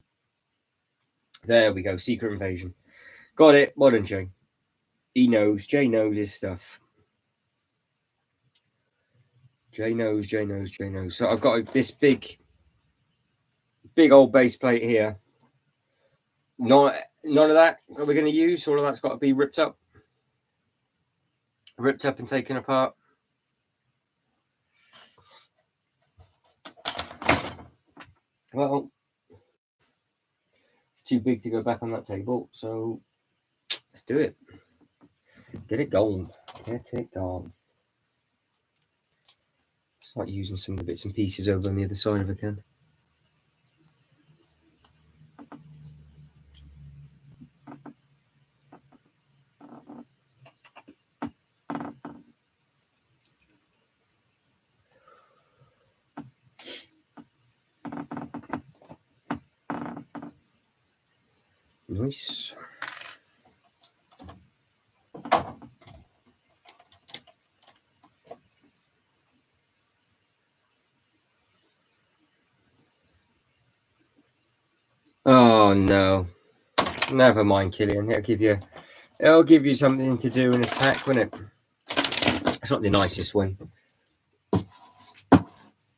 Secret Invasion. Got it. Well done, Jay. Jay knows his stuff. Jay knows. So I've got this big old base plate here. None of that we're going to use. All of that's got to be ripped up and taken apart. Well, it's too big to go back on that table, so let's do it. Get it going. Start using some of the bits and pieces over on the other side if I can. Nice. Oh no. Never mind, Killian. It'll give you something to do and attack, won't it? It's not the nicest one.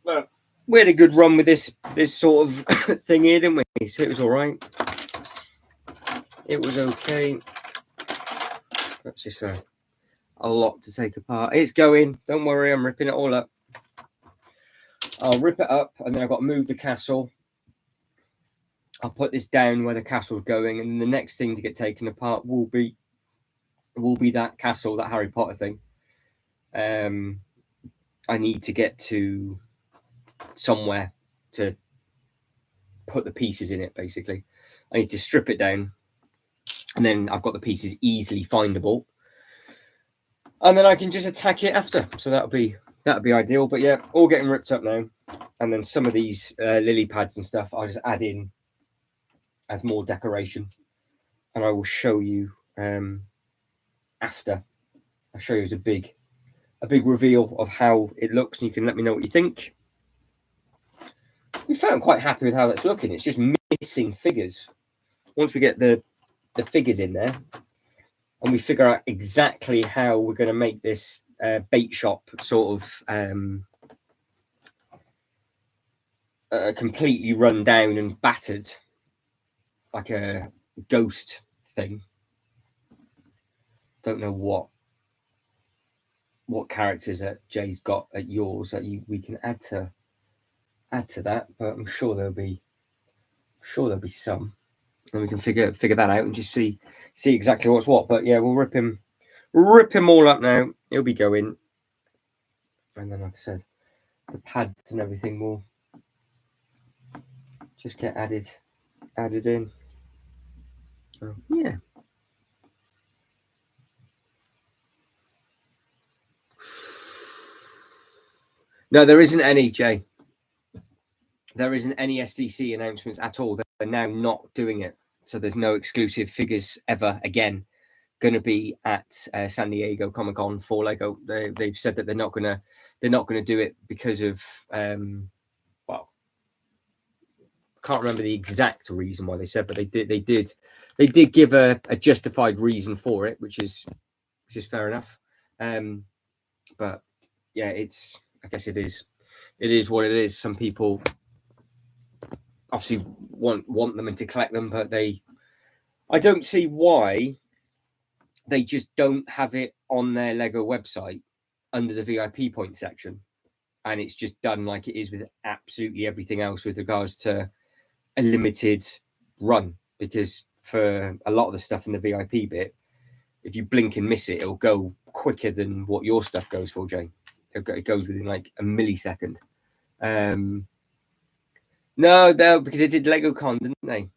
But we had a good run with this sort of thing here, didn't we? So it was all right. It was okay. That's just a lot to take apart. It's going. Don't worry, I'm ripping it all up. I'll rip it up, and then I've got to move the castle. I'll put this down where the castle's going, and the next thing to get taken apart will be that castle, that Harry Potter thing. I need to get to somewhere to put the pieces in it, basically. I need to strip it down, and then I've got the pieces easily findable, and then I can just attack it after. So that'll be ideal. But yeah, all getting ripped up now, and then some of these lily pads and stuff I'll just add in as more decoration, and I will show you after. I'll show you as a big reveal of how it looks, and you can let me know what you think. we felt quite happy with how that's looking. It's just missing figures. Once we get the figures in there and we figure out exactly how we're going to make this bait shop sort of completely run down and battered like a ghost thing. Don't know what characters that Jay's got at yours that we can add to that, but I'm sure there'll be some, and we can figure that out and just see exactly what's what. But yeah, we'll rip him all up now. He'll be going, and then like I said, the pads and everything will just get added in. So, yeah. No, there isn't any, Jay. There isn't any SDC announcements at all. They're now not doing it. So there's no exclusive figures ever again going to be at San Diego Comic-Con for Lego. They've said that they're not going to do it because of well, can't remember the exact reason why they said, but they did give a justified reason for it, which is fair enough. But yeah, I guess it is what it is. Some people obviously want them and to collect them, but I don't see why they just don't have it on their Lego website under the VIP point section, and it's just done like it is with absolutely everything else with regards to a limited run. Because for a lot of the stuff in the VIP bit, if you blink and miss it, it'll go quicker than what your stuff goes for, Jay. It goes within like a millisecond. No, because they did LegoCon, didn't they?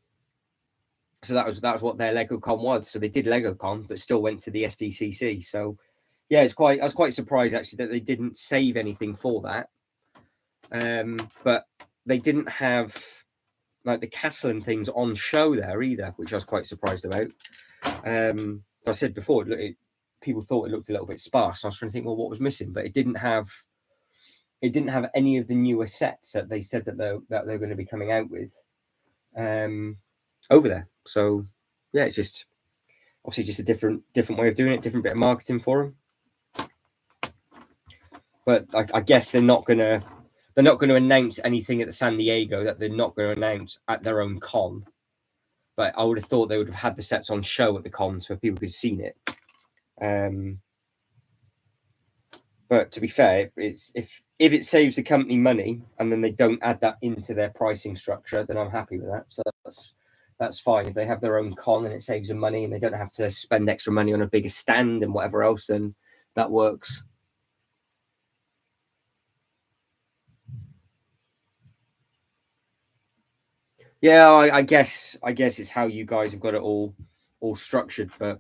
So that was what their LegoCon was. So they did LegoCon, but still went to the SDCC. So yeah, I was quite surprised actually that they didn't save anything for that. But they didn't have like the castle and things on show there either, which I was quite surprised about. I said before, people thought it looked a little bit sparse. I was trying to think, well, what was missing? But it didn't have any of the newer sets that they said that they're going to be coming out with over there. So yeah, it's just obviously just a different way of doing it, different bit of marketing for them. But I guess they're not going to announce anything at the San Diego that they're not going to announce at their own con. But I would have thought they would have had the sets on show at the con so people could have seen it. But to be fair, it's if it saves the company money and then they don't add that into their pricing structure, then I'm happy with that. So that's fine. If they have their own con and it saves them money and they don't have to spend extra money on a bigger stand and whatever else, then that works. Yeah, I guess it's how you guys have got it all structured, but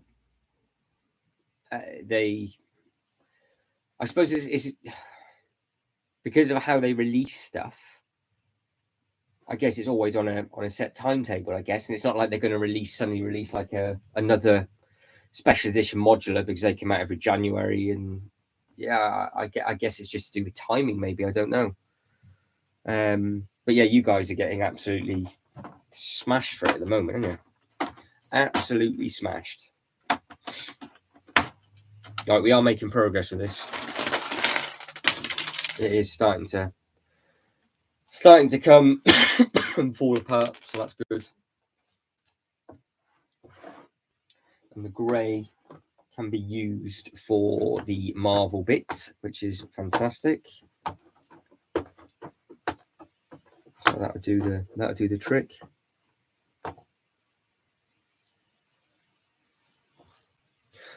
I suppose it's because of how they release stuff. I guess it's always on a set timetable, I guess, and it's not like they're going to suddenly release like another special edition modular because they come out every January. And yeah, I guess it's just to do with timing, maybe, I don't know. But yeah, you guys are getting absolutely smashed for it at the moment, aren't you? Absolutely smashed. Right, we are making progress with this. It is starting to come and fall apart, so that's good. And the grey can be used for the Marvel bit, which is fantastic. So that'll do the trick.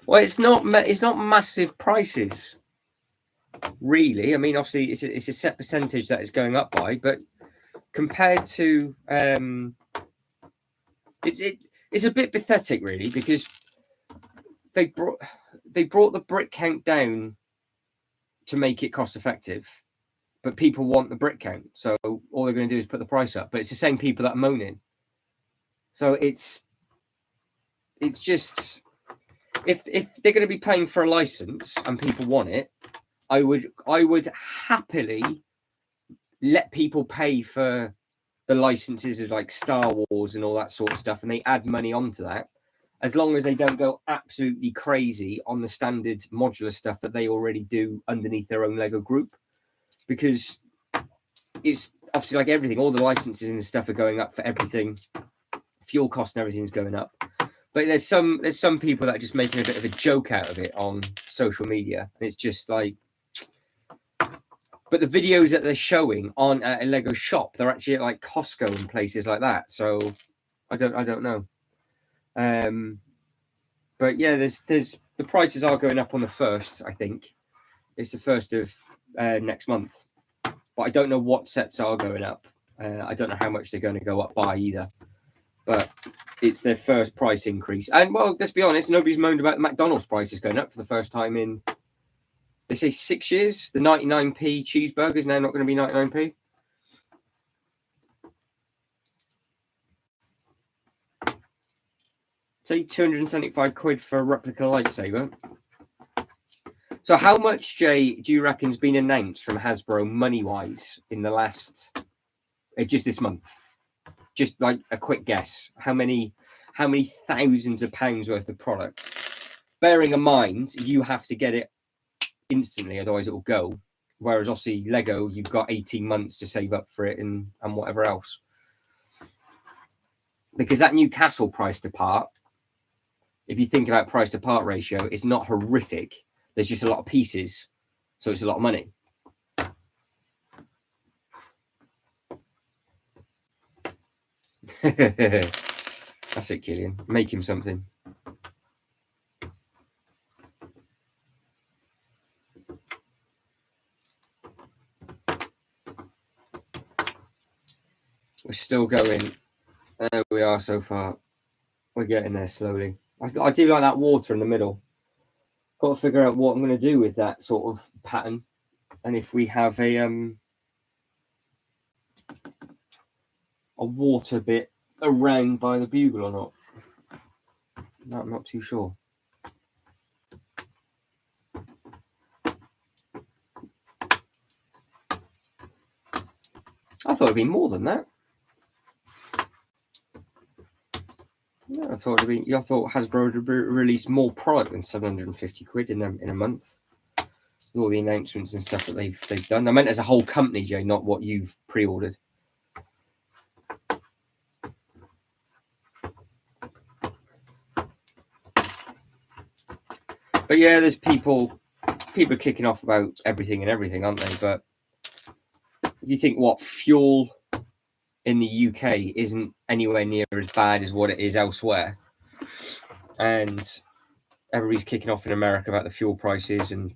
Well, it's not massive prices, really. I mean, obviously, it's a set percentage that it's going up by, but compared to it's a bit pathetic, really, because they brought the brick count down to make it cost effective, but people want the brick count, so all they're going to do is put the price up. But it's the same people that are moaning. So it's just, if they're going to be paying for a license and people want it, I would happily let people pay for the licenses of like Star Wars and all that sort of stuff, and they add money onto that, as long as they don't go absolutely crazy on the standard modular stuff that they already do underneath their own Lego group. Because it's obviously like everything, all the licenses and stuff are going up for everything. Fuel cost and everything's going up. But there's some people that are just making a bit of a joke out of it on social media. And it's just like, but the videos that they're showing aren't at a Lego shop. They're actually at like Costco and places like that. So I don't know. But yeah, there's the prices are going up on the 1st, I think. It's the 1st of next month. But I don't know what sets are going up. I don't know how much they're going to go up by either. But it's their first price increase. And, well, let's be honest, nobody's moaned about the McDonald's prices going up for the first time in, they say, 6 years. The 99p cheeseburger is now not going to be 99p. Say 275 quid for a replica lightsaber. So how much, Jay, do you reckon has been announced from Hasbro money-wise in the last, just this month? Just like a quick guess. How many thousands of pounds worth of product? Bearing in mind, you have to get it instantly, otherwise it will go. Whereas obviously Lego, you've got 18 months to save up for it and whatever else. Because that Newcastle price to part, if you think about price to part ratio, it's not horrific. There's just a lot of pieces, so it's a lot of money. That's it, Killian. Make him something. We're still going. There we are so far. We're getting there slowly. I do like that water in the middle. Got to figure out what I'm going to do with that sort of pattern, and if we have a water bit around by the bugle or not. No, I'm not too sure. I thought it'd be more than that. Yeah, I thought Hasbro would release more product than 750 quid in a month. With all the announcements and stuff that they've done. I meant as a whole company, Jay, not what you've pre-ordered. But yeah, there's people kicking off about everything and everything, aren't they? But if you think what fuel in the UK isn't anywhere near as bad as what it is elsewhere, and everybody's kicking off in America about the fuel prices and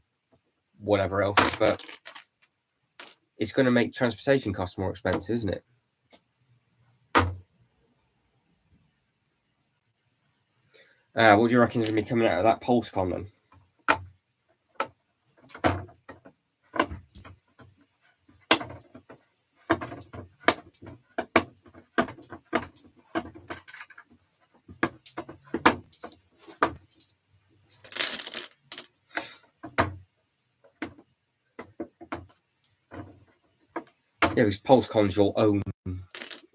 whatever else, but it's going to make transportation costs more expensive, isn't it? What do you reckon is going to be coming out of that PulseCon then? Yeah, because PulseCon's your own.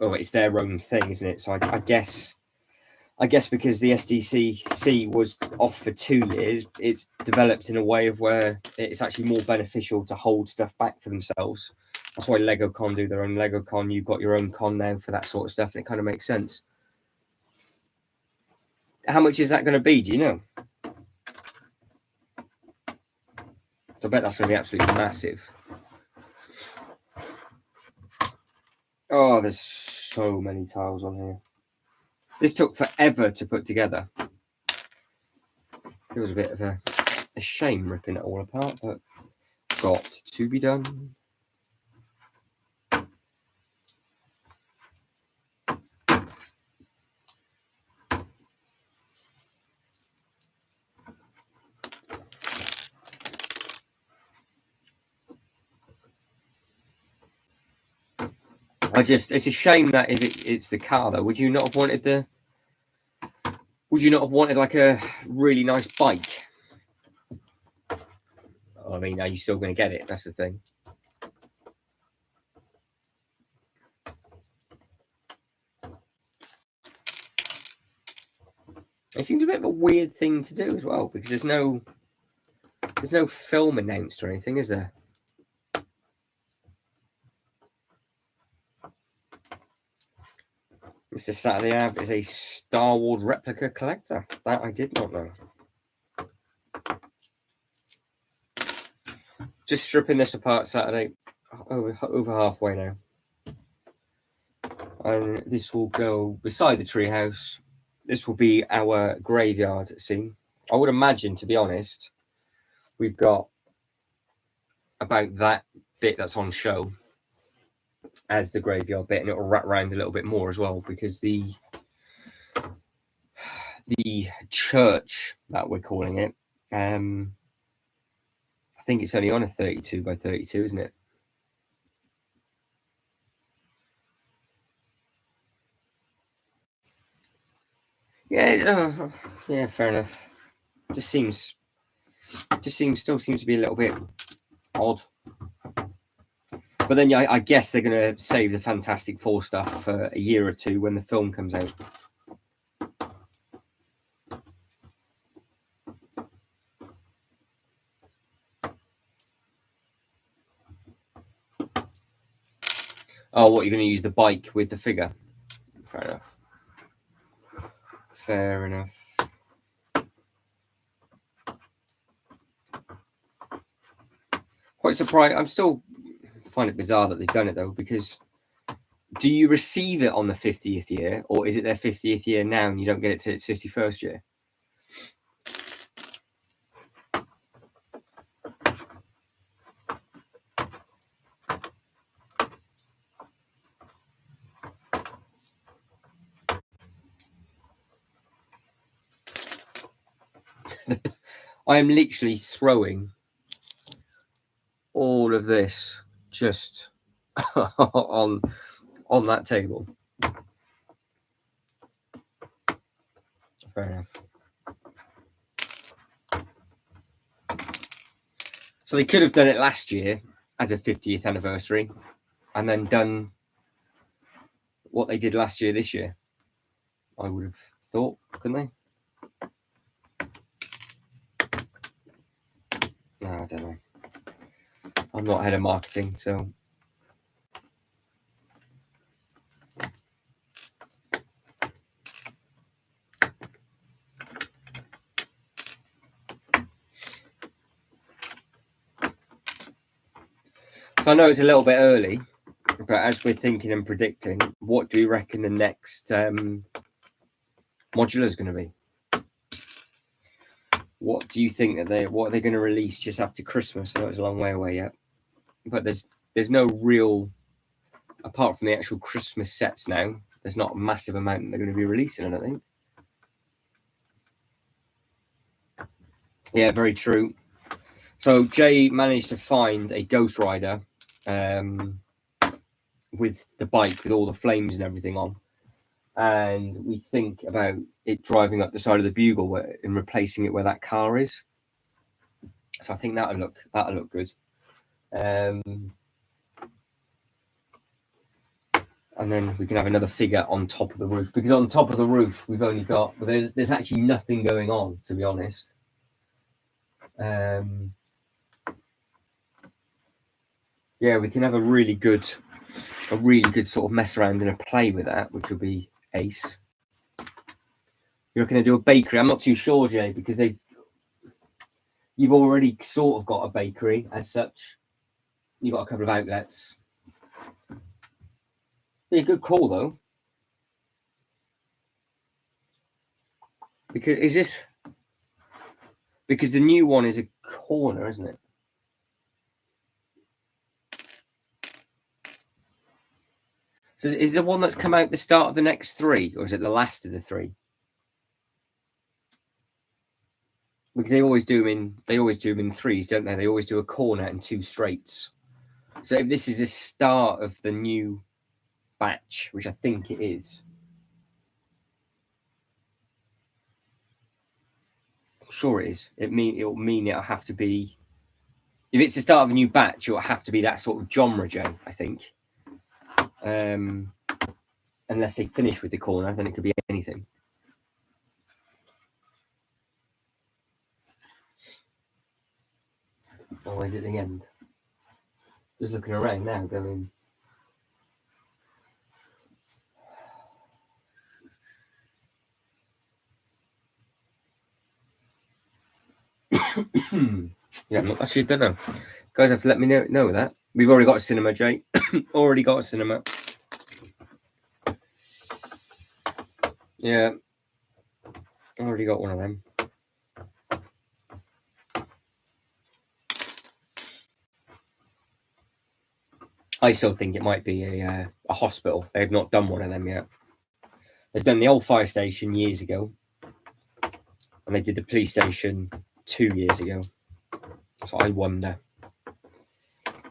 Oh, it's their own thing, isn't it? So I guess because the SDCC was off for 2 years, it's developed in a way of where it's actually more beneficial to hold stuff back for themselves. That's why LegoCon do their own LegoCon. You've got your own con now for that sort of stuff, and it kind of makes sense. How much is that going to be? Do you know? So I bet that's going to be absolutely massive. Oh, there's so many tiles on here. This took forever to put together. It was a bit of a shame ripping it all apart, but got to be done. It's a shame that if it's the car though, would you not have wanted like a really nice bike? I mean, are you still going to get it? That's the thing. It seems a bit of a weird thing to do as well, because there's no film announced or anything, is there? Mr. Saturday Ave is a Star Wars replica collector. That I did not know. Just stripping this apart Saturday. Over halfway now. And this will go beside the treehouse. This will be our graveyard scene. I would imagine, to be honest, we've got about that bit that's on show as the graveyard bit, and it'll wrap around a little bit more as well, because the church that we're calling it, I think it's only on a 32 by 32, isn't it? Yeah, yeah, fair enough. Still seems to be a little bit odd. But then, yeah, I guess they're going to save the Fantastic Four stuff for a year or two when the film comes out. Oh, what, you're going to use the bike with the figure? Fair enough. Fair enough. Quite surprised. I'm still find it bizarre that they've done it though, because do you receive it on the 50th year, or is it their 50th year now and you don't get it till its 51st year? I am literally throwing all of this just on that table. Fair enough. So they could have done it last year as a 50th anniversary and then done what they did last year this year. I would have thought, couldn't they? No, I don't know. I'm not head of marketing, so. So I know it's a little bit early, but as we're thinking and predicting, what do you reckon the next modular is going to be? What do you think that what are they going to release just after Christmas? I know it's a long way away yet, but there's no real, apart from the actual Christmas sets now, there's not a massive amount that they're going to be releasing, I don't think. Yeah, very true. So Jay managed to find a Ghost Rider with the bike with all the flames and everything on, and we think about it driving up the side of the Bugle and replacing it where that car is. So I think that'll look good. And then we can have another figure on top of the roof, because on top of the roof we've only got, there's actually nothing going on, to be honest. Yeah, we can have a really good sort of mess around and a play with that, which will be ace. You're going to do a bakery? I'm not too sure, Jay, because you've already sort of got a bakery as such. You've got a couple of outlets. Be a good call though, because the new one is a corner, isn't it? So is the one that's come out the start of the next three, or is it the last of the three? Because they always do them in threes, don't they? They always do a corner and two straights. So if this is the start of the new batch, which I think it is, I'm sure it is. It'll mean it'll have to be. If it's the start of a new batch, it'll have to be that sort of genre, Joe, I think. Unless they finish with the corner, then it could be anything. Or is it the end? Just looking around now, going. Yeah, actually, I don't know. Guys have to let me know that. We've already got a cinema, Jay. Already got a cinema. Yeah. Already got one of them. I still think it might be a hospital. They've not done one of them yet. They've done the old fire station years ago. And they did the police station 2 years ago. So I wonder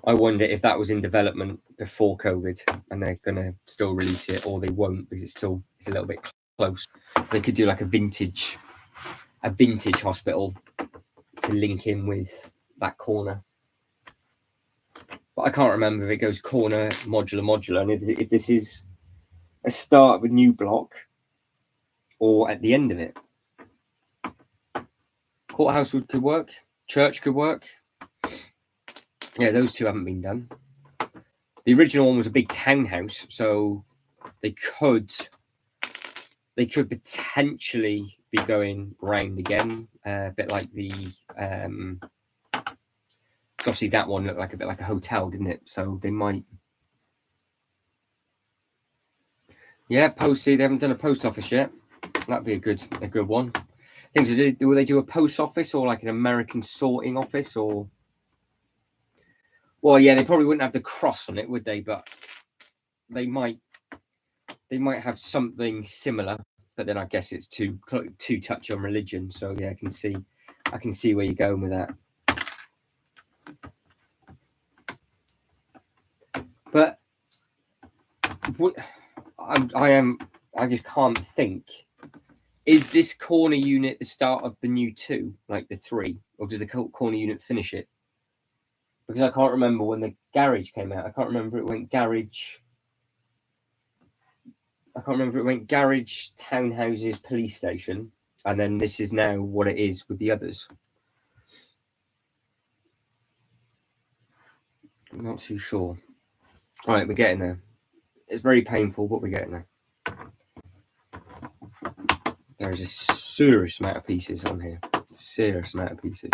if that was in development before COVID and they're going to still release it, or they won't because it's a little bit close. They could do like a vintage hospital to link in with that corner. But I can't remember if it goes corner, modular, and if this is a start of a new block or at the end of it. Courthouse could work. Church could work. Yeah, those two haven't been done. The original one was a big townhouse, so they could potentially be going round again, a bit like the. Obviously, that one looked like a bit like a hotel, didn't it? So they might. Yeah, they haven't done a post office yet. That'd be a good one. Things will they do a post office or like an American sorting office or? Well, yeah, they probably wouldn't have the cross on it, would they? But they might have something similar. But then I guess it's too touchy on religion. So yeah, I can see where you're going with that. But I just can't think. Is this corner unit the start of the new 2, like the 3, or does the corner unit finish it? Because I can't remember when the garage came out. I can't remember it went garage. I can't remember it went garage, townhouses, police station, and then this is now what it is with the others. I'm not too sure. All right, we're getting there. It's very painful, but we're getting there. There is a serious amount of pieces on here. Serious amount of pieces.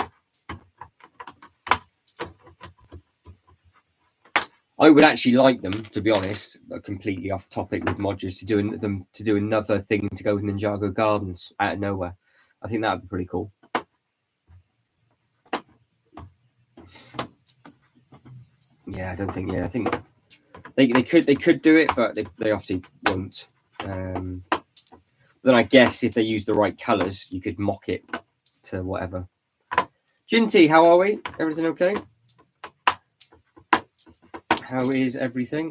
I would actually like them, to be honest, completely off topic with Modgers, to do another thing to go with Ninjago Gardens out of nowhere. I think that would be pretty cool. Yeah, I don't think. Yeah, I think they could do it, but they obviously won't. Then I guess if they use the right colours, you could mock it to whatever. Ginty, how are we? Everything okay? How is everything?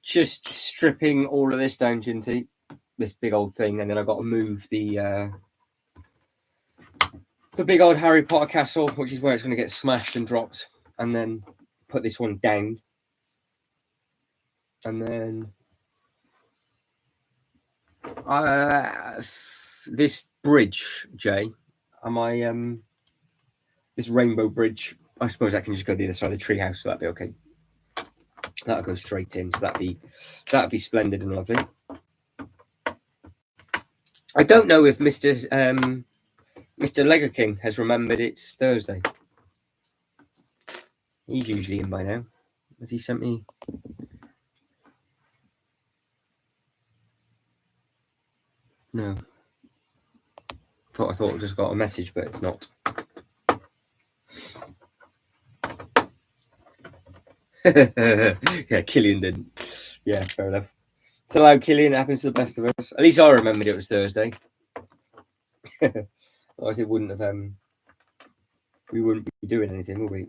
Just stripping all of this down, Ginty. This big old thing, and then I've got to move the big old Harry Potter castle, which is where it's going to get smashed and dropped, and then put this one down, and then this bridge, Jay. This rainbow bridge? I suppose I can just go the other side of the treehouse, so that'd be okay. That'll go straight in, so that'd be splendid and lovely. I don't know if Mr. Lego King has remembered it's Thursday. He's usually in by now. Has he sent me? No. I thought I just got a message, but it's not. Yeah, Killian didn't. Yeah, fair enough. It's allowed, Killian. It happens to the best of us. At least I remembered it was Thursday. Otherwise, it wouldn't have. We wouldn't be doing anything, would we?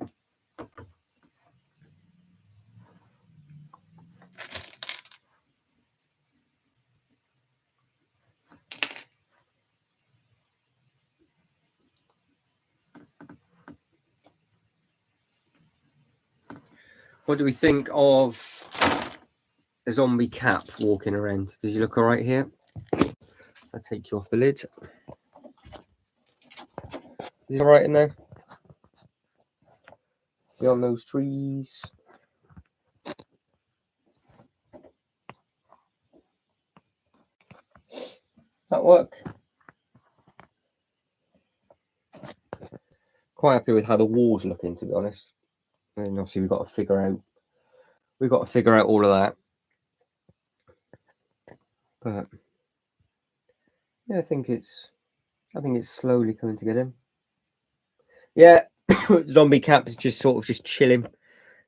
What do we think of a zombie cap walking around? Does he look all right here? I'll take you off the lid. Is he all right in there? on those trees. That work? Quite happy with how the wall's looking, to be honest. And obviously we've got to figure out all of that. But yeah, I think it's slowly coming together. Yeah, Zombie Cap is just sort of just chilling.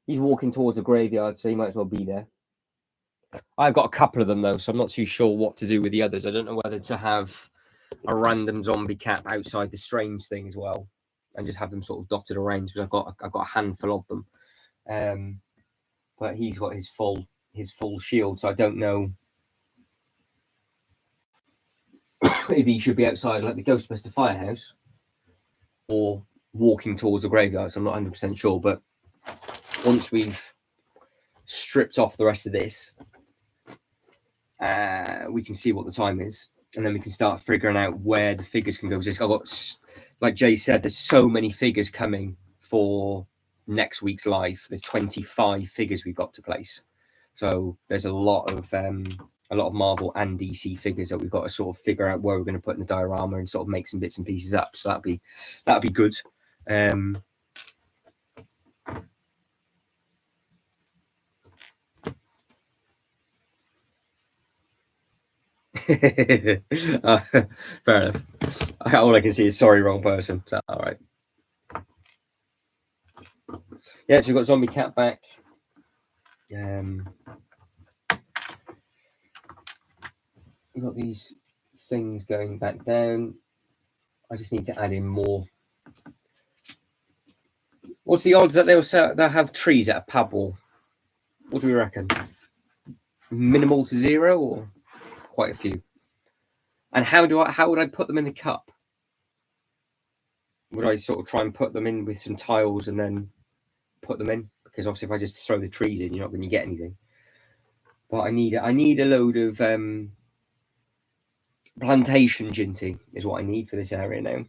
He's walking towards the graveyard, so he might as well be there. I've got a couple of them though, so I'm not too sure what to do with the others. I don't know whether to have a random Zombie Cap outside the strange thing as well, and just have them sort of dotted around, because I've got a handful of them. But he's got his full shield, so I don't know if he should be outside like the Ghostbuster Firehouse or walking towards the graveyard. So I'm not 100% sure, but once we've stripped off the rest of this, we can see what the time is, and then we can start figuring out where the figures can go. Because I've got, like Jay said, there's so many figures coming for next week's live. There's 25 figures we've got to place, so there's a lot of Marvel and DC figures that we've got to sort of figure out where we're going to put in the diorama and sort of make some bits and pieces up. So that'd be good. Fair enough. All I can see is sorry, wrong person. So all right. Yeah, so we've got Zombie Cat back. We've got these things going back down. I just need to add in more. What's the odds that they'll have trees at a pub wall? What do we reckon? Minimal to zero, or quite a few? And how would I put them in the cup? Would I sort of try and put them in with some tiles and then put them in? Because obviously if I just throw the trees in, you're not going to get anything. But I need a load of plantation ginty is what I need for this area now.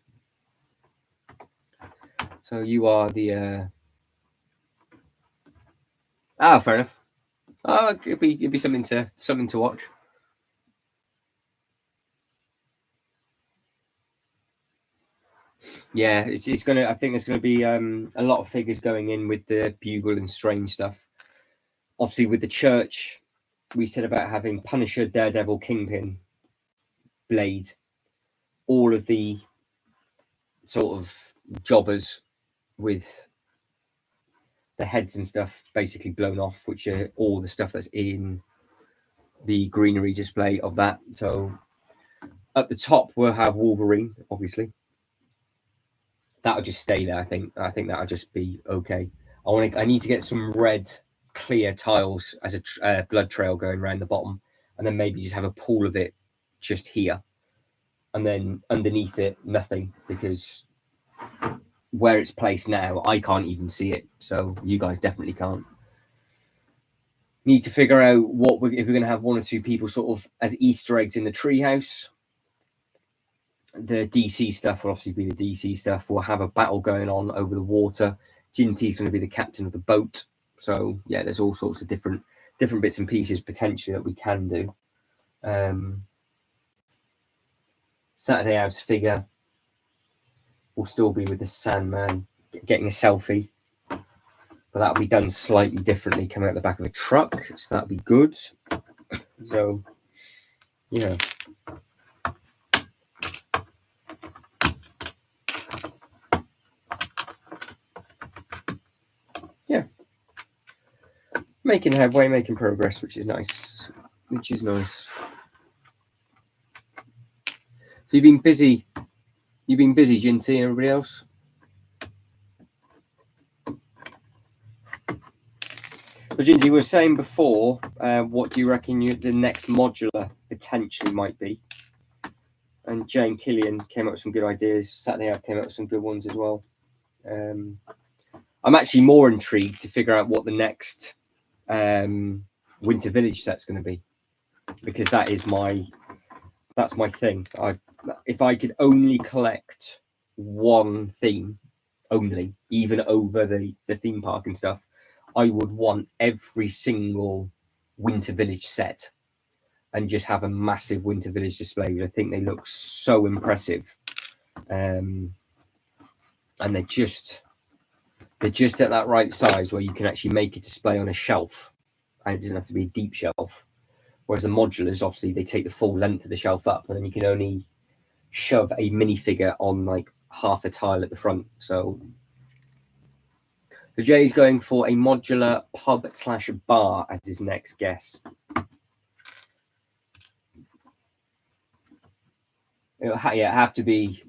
So you are the fair enough. It'd be something to watch. Yeah, it's gonna. I think there's gonna be a lot of figures going in with the Bugle and Strange stuff. Obviously, with the church, we said about having Punisher, Daredevil, Kingpin, Blade, all of the sort of jobbers with the heads and stuff basically blown off, which are all the stuff that's in the greenery display of that. So at the top we'll have Wolverine, obviously. That'll just stay there. I think that'll just be okay. I need to get some red clear tiles as a blood trail going around the bottom, and then maybe just have a pool of it just here, and then underneath it nothing, because where it's placed now I can't even see it, so you guys definitely can't. Need to figure out if we're going to have one or two people sort of as Easter eggs in the treehouse. The DC stuff will obviously be the DC stuff. We'll have a battle going on over the water. Ginty's going to be the captain of the boat. So yeah, there's all sorts of different bits and pieces potentially that we can do. Saturday House figure will still be with the Sandman getting a selfie, but that'll be done slightly differently, coming out the back of a truck. So that'll be good. So yeah. Yeah, making headway, making progress, which is nice. So you've been busy, Ginty, and everybody else? But Ginty, we were saying before, what do you reckon the next modular potentially might be? And Jane Killian came up with some good ideas. Saturday Out came up with some good ones as well. I'm actually more intrigued to figure out what the next Winter Village set's going to be, because that's my thing. If I could only collect one theme, only, even over the theme park and stuff. I would want every single Winter Village set and just have a massive Winter Village display. I think they look so impressive. And they're just at that right size where you can actually make a display on a shelf, and it doesn't have to be a deep shelf. Whereas the modulars, obviously, they take the full length of the shelf up, and then you can only shove a minifigure on like half a tile at the front. So Jay's going for a modular pub/bar as his next guest. It would have to be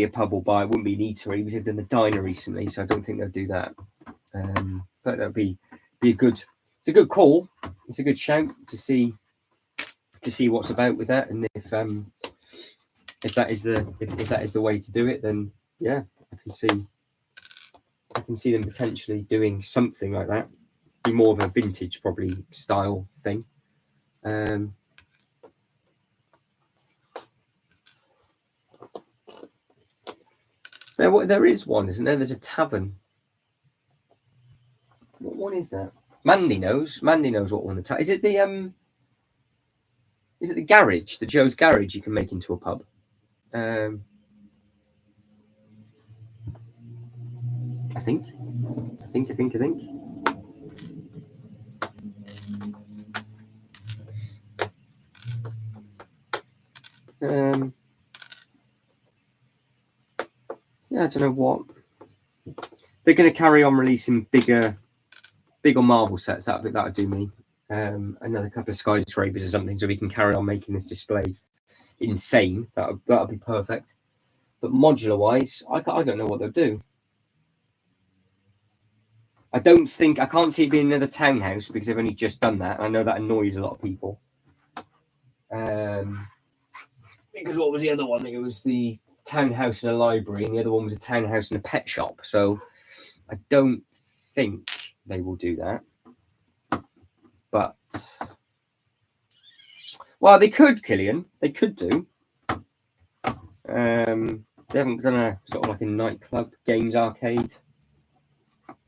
a pub or bar. It wouldn't be an eatery. We lived in the diner recently, so I don't think they'll do that. But that'd be a good. It's a good call. It's a good shout to see what's about with that, and if that is the way to do it, then yeah, I can see them potentially doing something like that. Be more of a vintage probably style thing. There is one, isn't there? There's a tavern. What one is that? Mandy knows what one the tavern is. Is it the garage, the Joe's garage you can make into a pub? I think. Yeah, I don't know what. They're going to carry on releasing bigger Marvel sets. That would do me. Another couple of skyscrapers or something, so we can carry on making this display insane. That would be perfect. But modular wise, I don't know what they'll do. I can't see it being another townhouse because they've only just done that. I know that annoys a lot of people. Because what was the other one? It was the townhouse and a library, and the other one was a townhouse and a pet shop. So I don't think they will do that. But well, they could, Killian. They could do. They haven't done a sort of like a nightclub games arcade.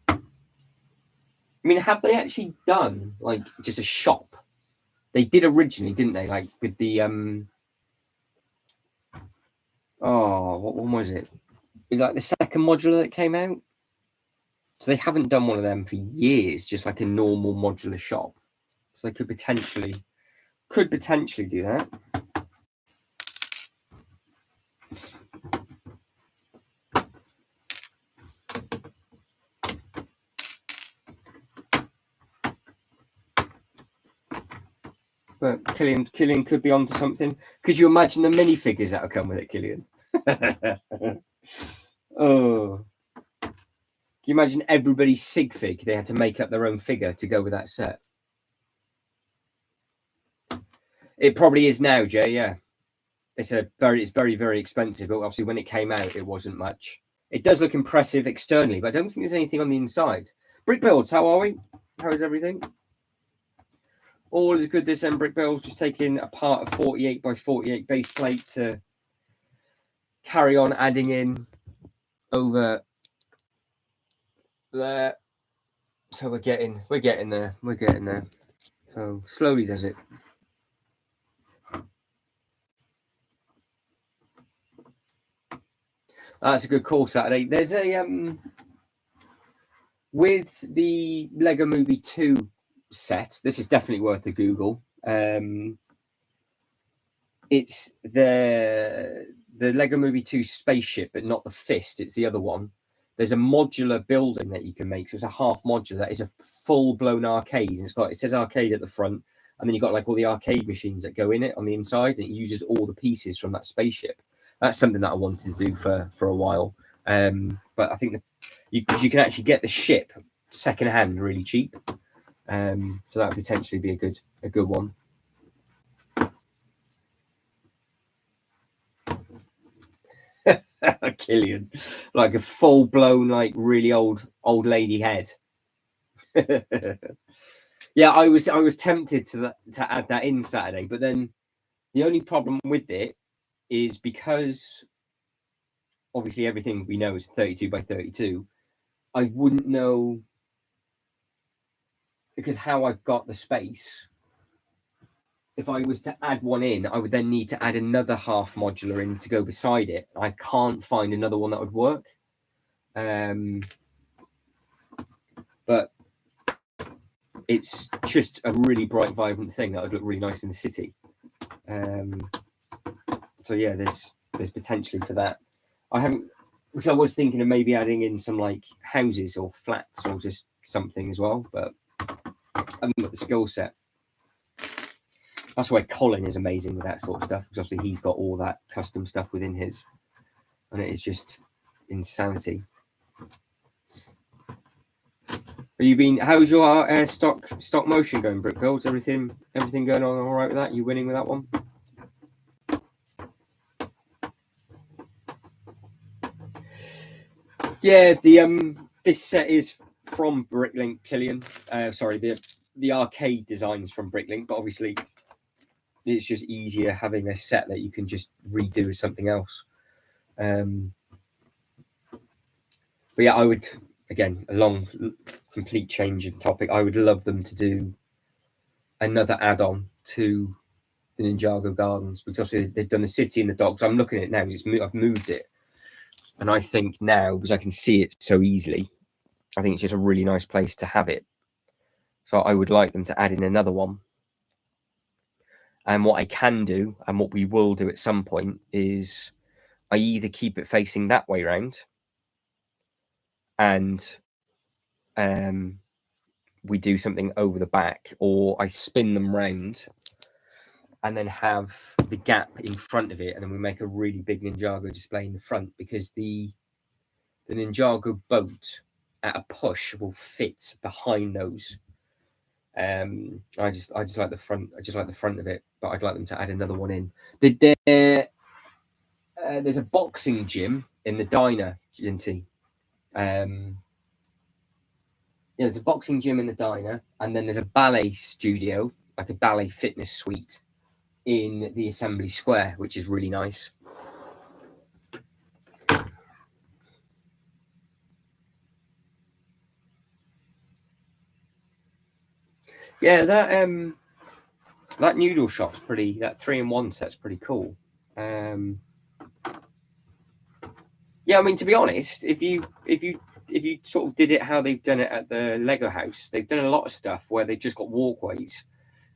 I mean, have they actually done like just a shop? They did originally, didn't they? Like with the what one was it? It was like the second modular that came out. So they haven't done one of them for years, just like a normal modular shop. So they could potentially do that. But Killian could be onto something. Could you imagine the minifigures that'll come with it, Killian? Oh. Can you imagine everybody's sig fig? They had to make up their own figure to go with that set. It probably is now, Jay. Yeah, it's very, very expensive. But obviously, when it came out, it wasn't much. It does look impressive externally, but I don't think there's anything on the inside. Brick Builds, how are we? How is everything? All is good this end. Brick Builds just taking apart a 48 by 48 base plate to carry on adding in over there. So we're getting there. So slowly does it. That's a good call, Saturday. There's a with the Lego Movie 2 set. This is definitely worth a Google. It's the Lego Movie 2 spaceship, but not the fist. It's the other one. There's a modular building that you can make. So it's a half modular. That is a full-blown arcade. And it says arcade at the front, and then you've got like all the arcade machines that go in it on the inside, and it uses all the pieces from that spaceship. That's something that I wanted to do for a while. But I think you can actually get the ship secondhand really cheap. So that would potentially be a good one. Killian, like a full blown, like really old lady head. Yeah, I was tempted to add that in Saturday, but then the only problem with it is because obviously everything we know is 32 by 32. I wouldn't know, because how I've got the space, if I was to add one in, I would then need to add another half modular in to go beside it. I can't find another one that would work. But it's just a really bright, vibrant thing that would look really nice in the city. So yeah, there's potentially for that. I haven't, because I was thinking of maybe adding in some like houses or flats or just something as well, but I haven't got the skill set. That's why Colin is amazing with that sort of stuff, because obviously he's got all that custom stuff within his, and it is just insanity. Have you been? How's your stock motion going, Brick Builds? Everything going on all right with that? You winning with that one? Yeah, the this set is from Bricklink, Killian. Sorry, the arcade designs from Bricklink, but obviously it's just easier having a set that you can just redo as something else. But yeah, I would, again, a long, complete change of topic. I would love them to do another add-on to the Ninjago Gardens, because obviously they've done the city and the docks. I'm looking at it now. I've moved it, and I think now, because I can see it so easily, I think it's just a really nice place to have it. So I would like them to add in another one. And what I can do, and what we will do at some point, is I either keep it facing that way round, and we do something over the back, or I spin them round and then have the gap in front of it, and then we make a really big Ninjago display in the front, because the Ninjago boat at a push will fit behind those. I just like the front. I just like the front of it, but I'd like them to add another one in. There's a boxing gym in the diner, Ginty. Yeah, there's a boxing gym in the diner, and then there's a ballet studio, like a ballet fitness suite, in the Assembly Square, which is really nice. Yeah, that noodle shop's pretty. That 3-in-1 set's pretty cool. Yeah, I mean, to be honest, if you sort of did it how they've done it at the Lego house, they've done a lot of stuff where they've just got walkways,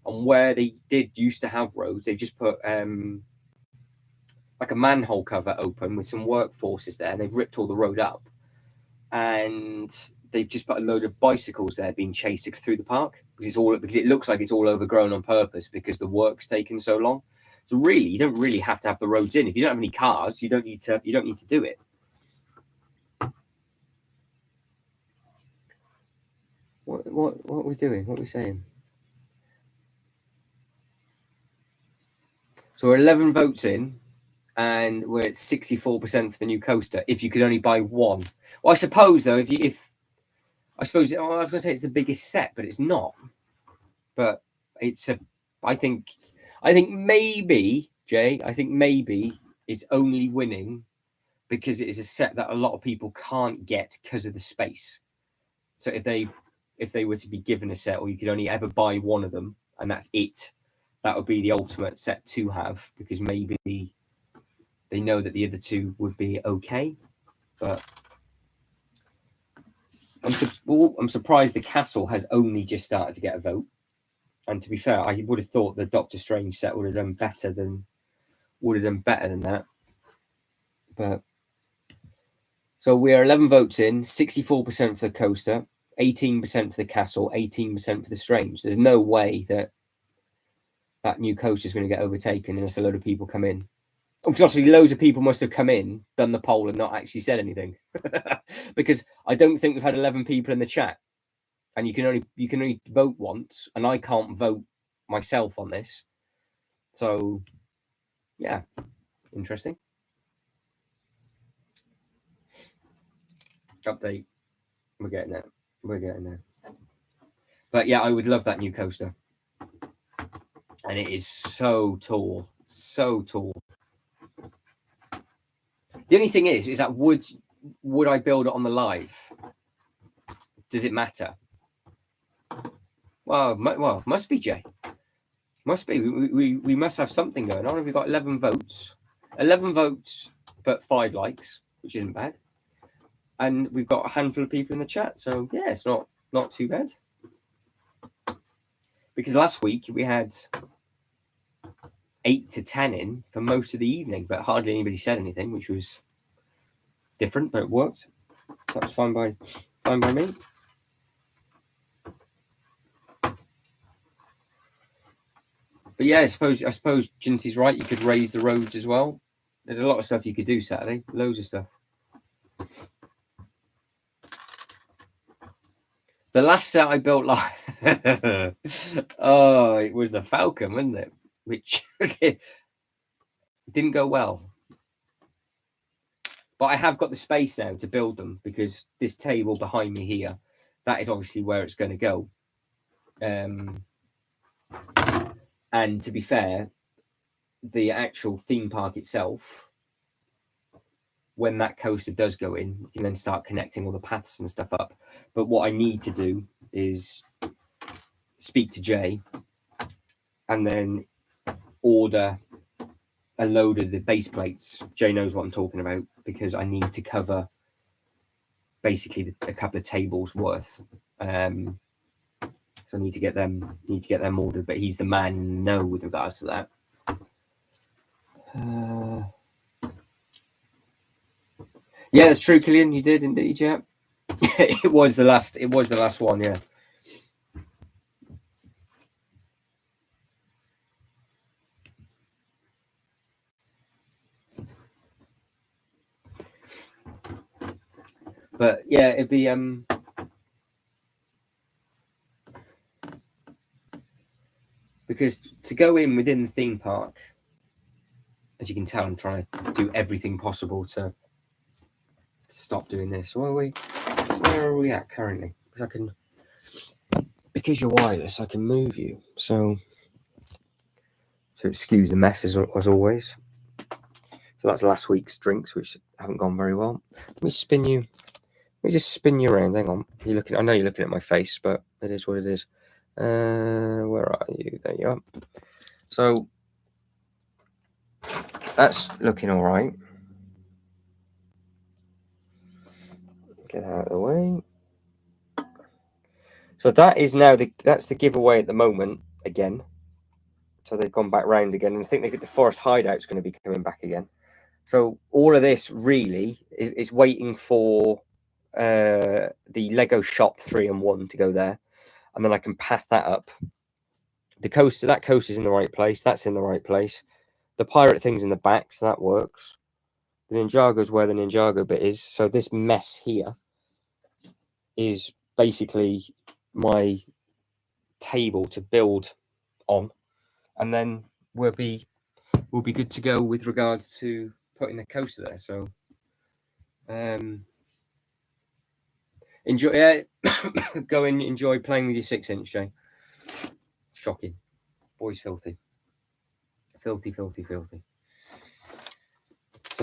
and where they used to have roads, they just put like a manhole cover open with some workforces there, and they've ripped all the road up, and they've just put a load of bicycles there being chased through the park, because it looks like it's all overgrown on purpose because the work's taken so long. So really, you don't really have to have the roads in. If you don't have any cars, you don't need to do it. What are we doing? What are we saying? So we're 11 votes in, and we're at 64% for the new coaster. If you could only buy one, well, I suppose though, I was going to say it's the biggest set, but it's not. But it's I think maybe, Jay. I think maybe it's only winning because it is a set that a lot of people can't get because of the space. So if they were to be given a set, or you could only ever buy one of them, and that's it, that would be the ultimate set to have, because maybe they know that the other two would be okay. But I'm surprised the castle has only just started to get a vote. And to be fair, I would have thought the Doctor Strange set would have done better than that. But so we are 11 votes in, 64% for the coaster, 18% for the castle, 18% for the Strange. There's no way that new coaster is going to get overtaken unless a load of people come in. Because obviously loads of people must have come in, done the poll, and not actually said anything. Because I don't think we've had 11 people in the chat, and you can only vote once, and I can't vote myself on this. So yeah, interesting. Update. We're getting there. But yeah, I would love that new coaster. And it is so tall. So tall. The only thing is that would I build it on the live? Does it matter? Well, must be, Jay. Must be. We must have something going on. We've got 11 votes. 11 votes, but 5 likes, which isn't bad. And we've got a handful of people in the chat. So, yeah, it's not too bad. Because last week we had 8 to 10 in for most of the evening, but hardly anybody said anything, which was different, but it worked. That was fine by me. But yeah, I suppose Ginty's right. You could raise the roads as well. There's a lot of stuff you could do Saturday. Loads of stuff. The last set I built live. Oh, it was the Falcon, wasn't it? Which didn't go well. But I have got the space now to build them because this table behind me here, that is obviously where it's going to go. And to be fair, the actual theme park itself, when that coaster does go in, you can then start connecting all the paths and stuff up. But what I need to do is speak to Jay and then order a load of the base plates. Jay knows what I'm talking about because I need to cover basically a couple of tables worth. So I need to get them ordered, but he's the man in the know with regards to that. Yeah, that's true, Killian. You did indeed, yeah. it was the last one, yeah. But yeah, it'd be because to go in within the theme park, as you can tell, I'm trying to do everything possible to stop doing this. Where are we at currently? Because you're wireless, I can move you. So excuse the mess as always. So that's last week's drinks, which haven't gone very well. Let me just spin you around. Hang on. I know you're looking at my face, but it is what it is. Where are you? There you are. So that's looking all right. Get out of the way. So that is now that's the giveaway at the moment again. So they've gone back round again, and I think the Forest Hideout's going to be coming back again. So all of this really is waiting for the Lego Shop 3 and 1 to go there, and then I can path that up. That coaster's in the right place. That's in the right place. The pirate thing's in the back, so that works. The Ninjago's where the Ninjago bit is. So this mess here is basically my table to build on, and then we'll be good to go with regards to putting the coaster there. So enjoy go and enjoy playing with your 6-inch, Jay. Shocking. Boy's filthy. Filthy. So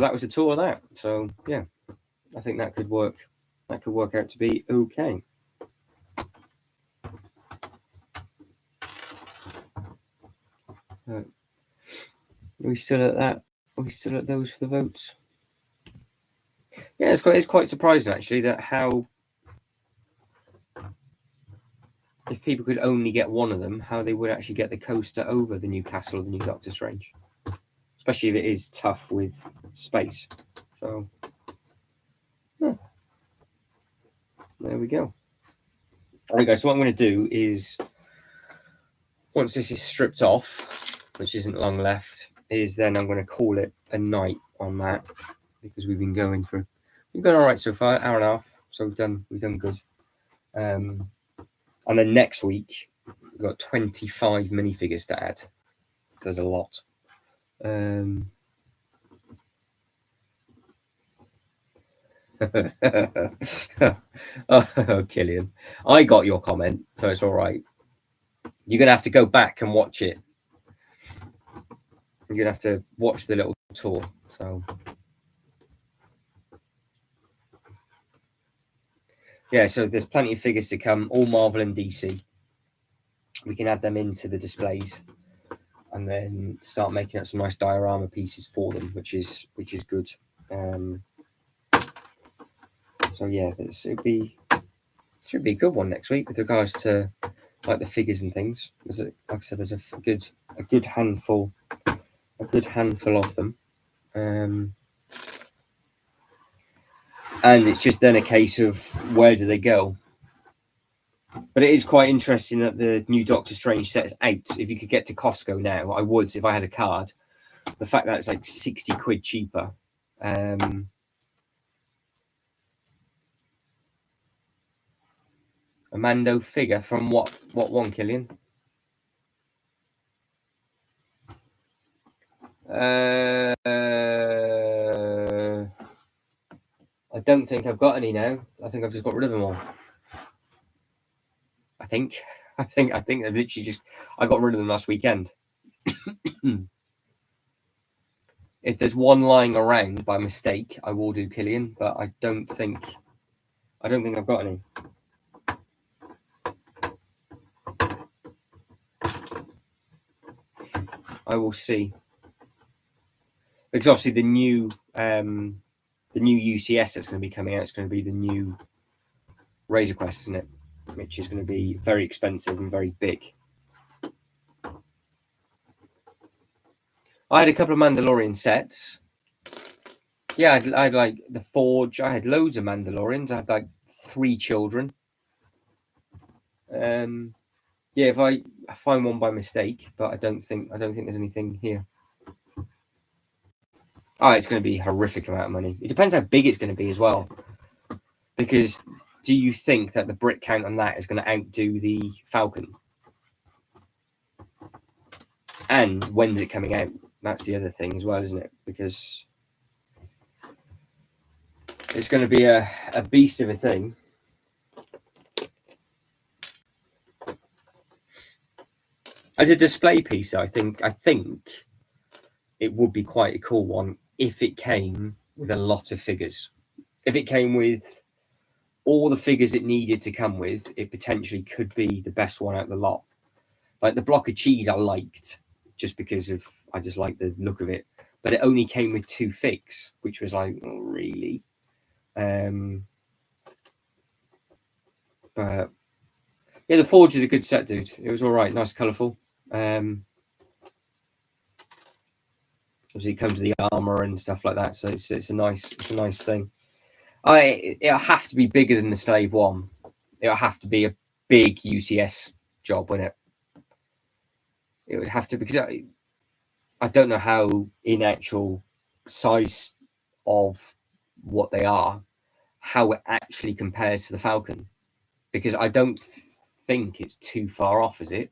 that was a tour of that. So yeah, I think that could work out to be okay. Are we still at that? Are we still at those for the votes? Yeah, it's quite surprising actually that how, if people could only get one of them, how they would actually get the coaster over the new castle or the new Doctor Strange, especially if it is tough with space. So yeah, there we go. All right, guys. So what I'm going to do is, once this is stripped off, which isn't long left, is then I'm going to call it a night on that, because we've gone all right so far, hour and a half. So we've done good. And then next week we've got 25 minifigures to add. There's a lot. Oh, Killian, I got your comment, so it's all right. You're gonna have to go back and watch it. You're gonna have to watch the little tour. So yeah, so there's plenty of figures to come, all Marvel and DC. We can add them into the displays and then start making up some nice diorama pieces for them, which is good. So yeah, it should be a good one next week with regards to like the figures and things. Like I said, there's a good handful of them, and it's just then a case of where do they go. But it is quite interesting that the new Doctor Strange set's out. If you could get to Costco now, I would if I had a card. The fact that it's like 60 quid cheaper. A Mando figure from what one, Killian? I don't think I've got any now. I think I've just got rid of them all. I think I've literally I got rid of them last weekend. If there's one lying around by mistake, I will do Killian, but I don't think I've got any. I will see. Because obviously the new UCS that's going to be coming out is going to be the new Razor Quest, isn't it? Which is going to be very expensive and very big. I had a couple of Mandalorian sets. Yeah, I had like the Forge. I had loads of Mandalorians. I had like 3 children. Yeah, if I find one by mistake, but I don't think there's anything here. Oh, it's going to be a horrific amount of money. It depends how big it's going to be as well. Because do you think that the brick count on that is going to outdo the Falcon? And when's it coming out? That's the other thing as well, isn't it? Because it's going to be a beast of a thing. As a display piece, I think it would be quite a cool one if it came with a lot of figures. If it came with all the figures it needed to come with, it potentially could be the best one out of the lot. Like the block of cheese I liked just because of I just like the look of it. But it only came with 2 figs, which was like, oh, really? But yeah, the Forge is a good set, dude. It was all right, nice, colourful. Obviously, it comes with the armor and stuff like that, so it's a nice thing. It'll have to be bigger than the Slave One. It'll have to be a big UCS job, wouldn't it? It would have to, because I don't know how in actual size of what they are, how it actually compares to the Falcon, because I don't think it's too far off, is it?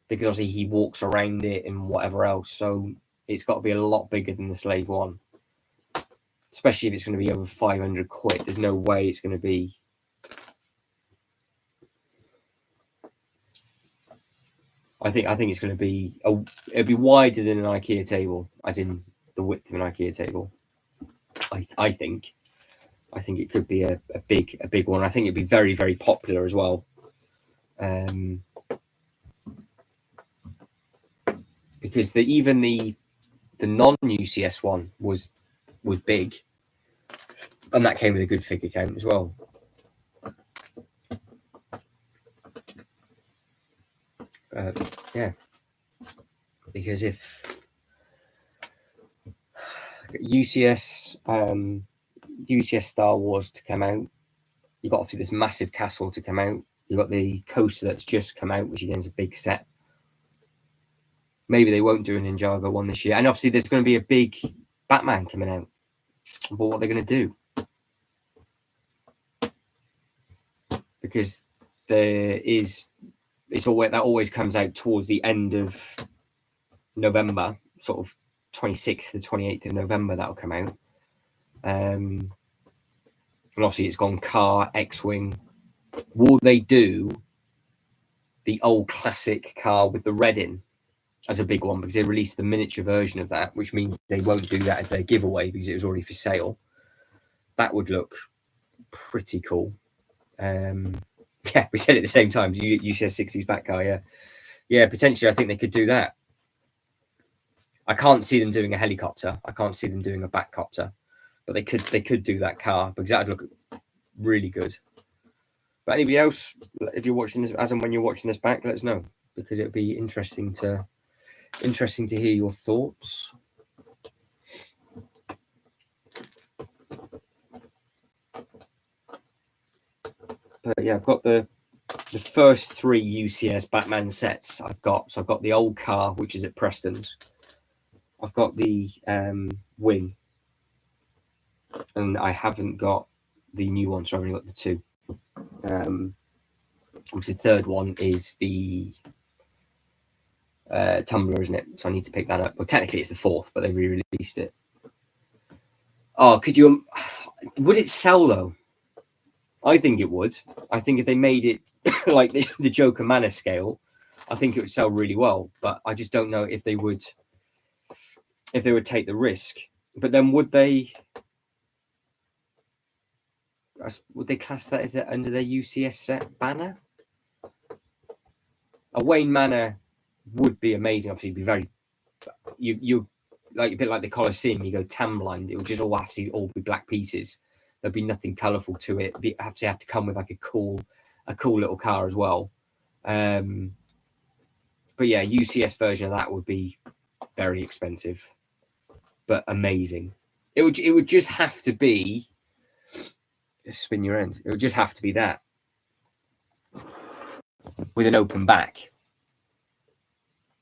Because obviously he walks around it and whatever else, so it's got to be a lot bigger than the Slave One, especially if it's going to be over 500 quid. There's no way it's going to be. I think it's going to be it'll be wider than an IKEA table, as in the width of an IKEA table. I think it could be a big one. I think it'd be very, very popular as well. Because even the non-UCS one was big, and that came with a good figure count as well. Yeah, because if UCS Star Wars to come out, you've got obviously this massive castle to come out. You've got the coaster that's just come out, which again is a big set. Maybe they won't do an Ninjago one this year, and obviously there's going to be a big Batman coming out. But what they're going to do, because that always comes out towards the end of November, sort of 26th to 28th of November. That'll come out, and obviously it's gone car, X-wing. Will they do the old classic car with the red in as a big one, because they released the miniature version of that, which means they won't do that as their giveaway because it was already for sale? That would look pretty cool. Yeah, we said it at the same time. You said 60s back car, yeah, potentially. I think they could do that. I can't see them doing a helicopter. I can't see them doing a back copter, but they could do that car because that would look really good. But anybody else, if you're watching this, as and when you're watching this back, let us know, because it would be interesting to hear your thoughts. But yeah, I've got the first 3 UCS Batman sets I've got. So I've got the old car, which is at Preston's. I've got the wing, and I haven't got the new one, so I've only got the 2. Obviously, the third one is the Tumbler, isn't it? So I need to pick that up. Well, technically it's the 4th, but they re-released it. Oh, could you? Would it sell though? I think it would. I think if they made it like the Joker Manor scale, I think it would sell really well. But I just don't know if they would take the risk. But then would they class that as under their UCS set banner? A Wayne Manor would be amazing. Obviously, it'd be very you like a bit like the Colosseum. You go tan blind. It would just all be black pieces. There'd be nothing colourful to it. Have to come with like a cool little car as well. But yeah, UCS version of that would be very expensive, but amazing. It would just have to be. Spin your end. It would just have to be that with an open back,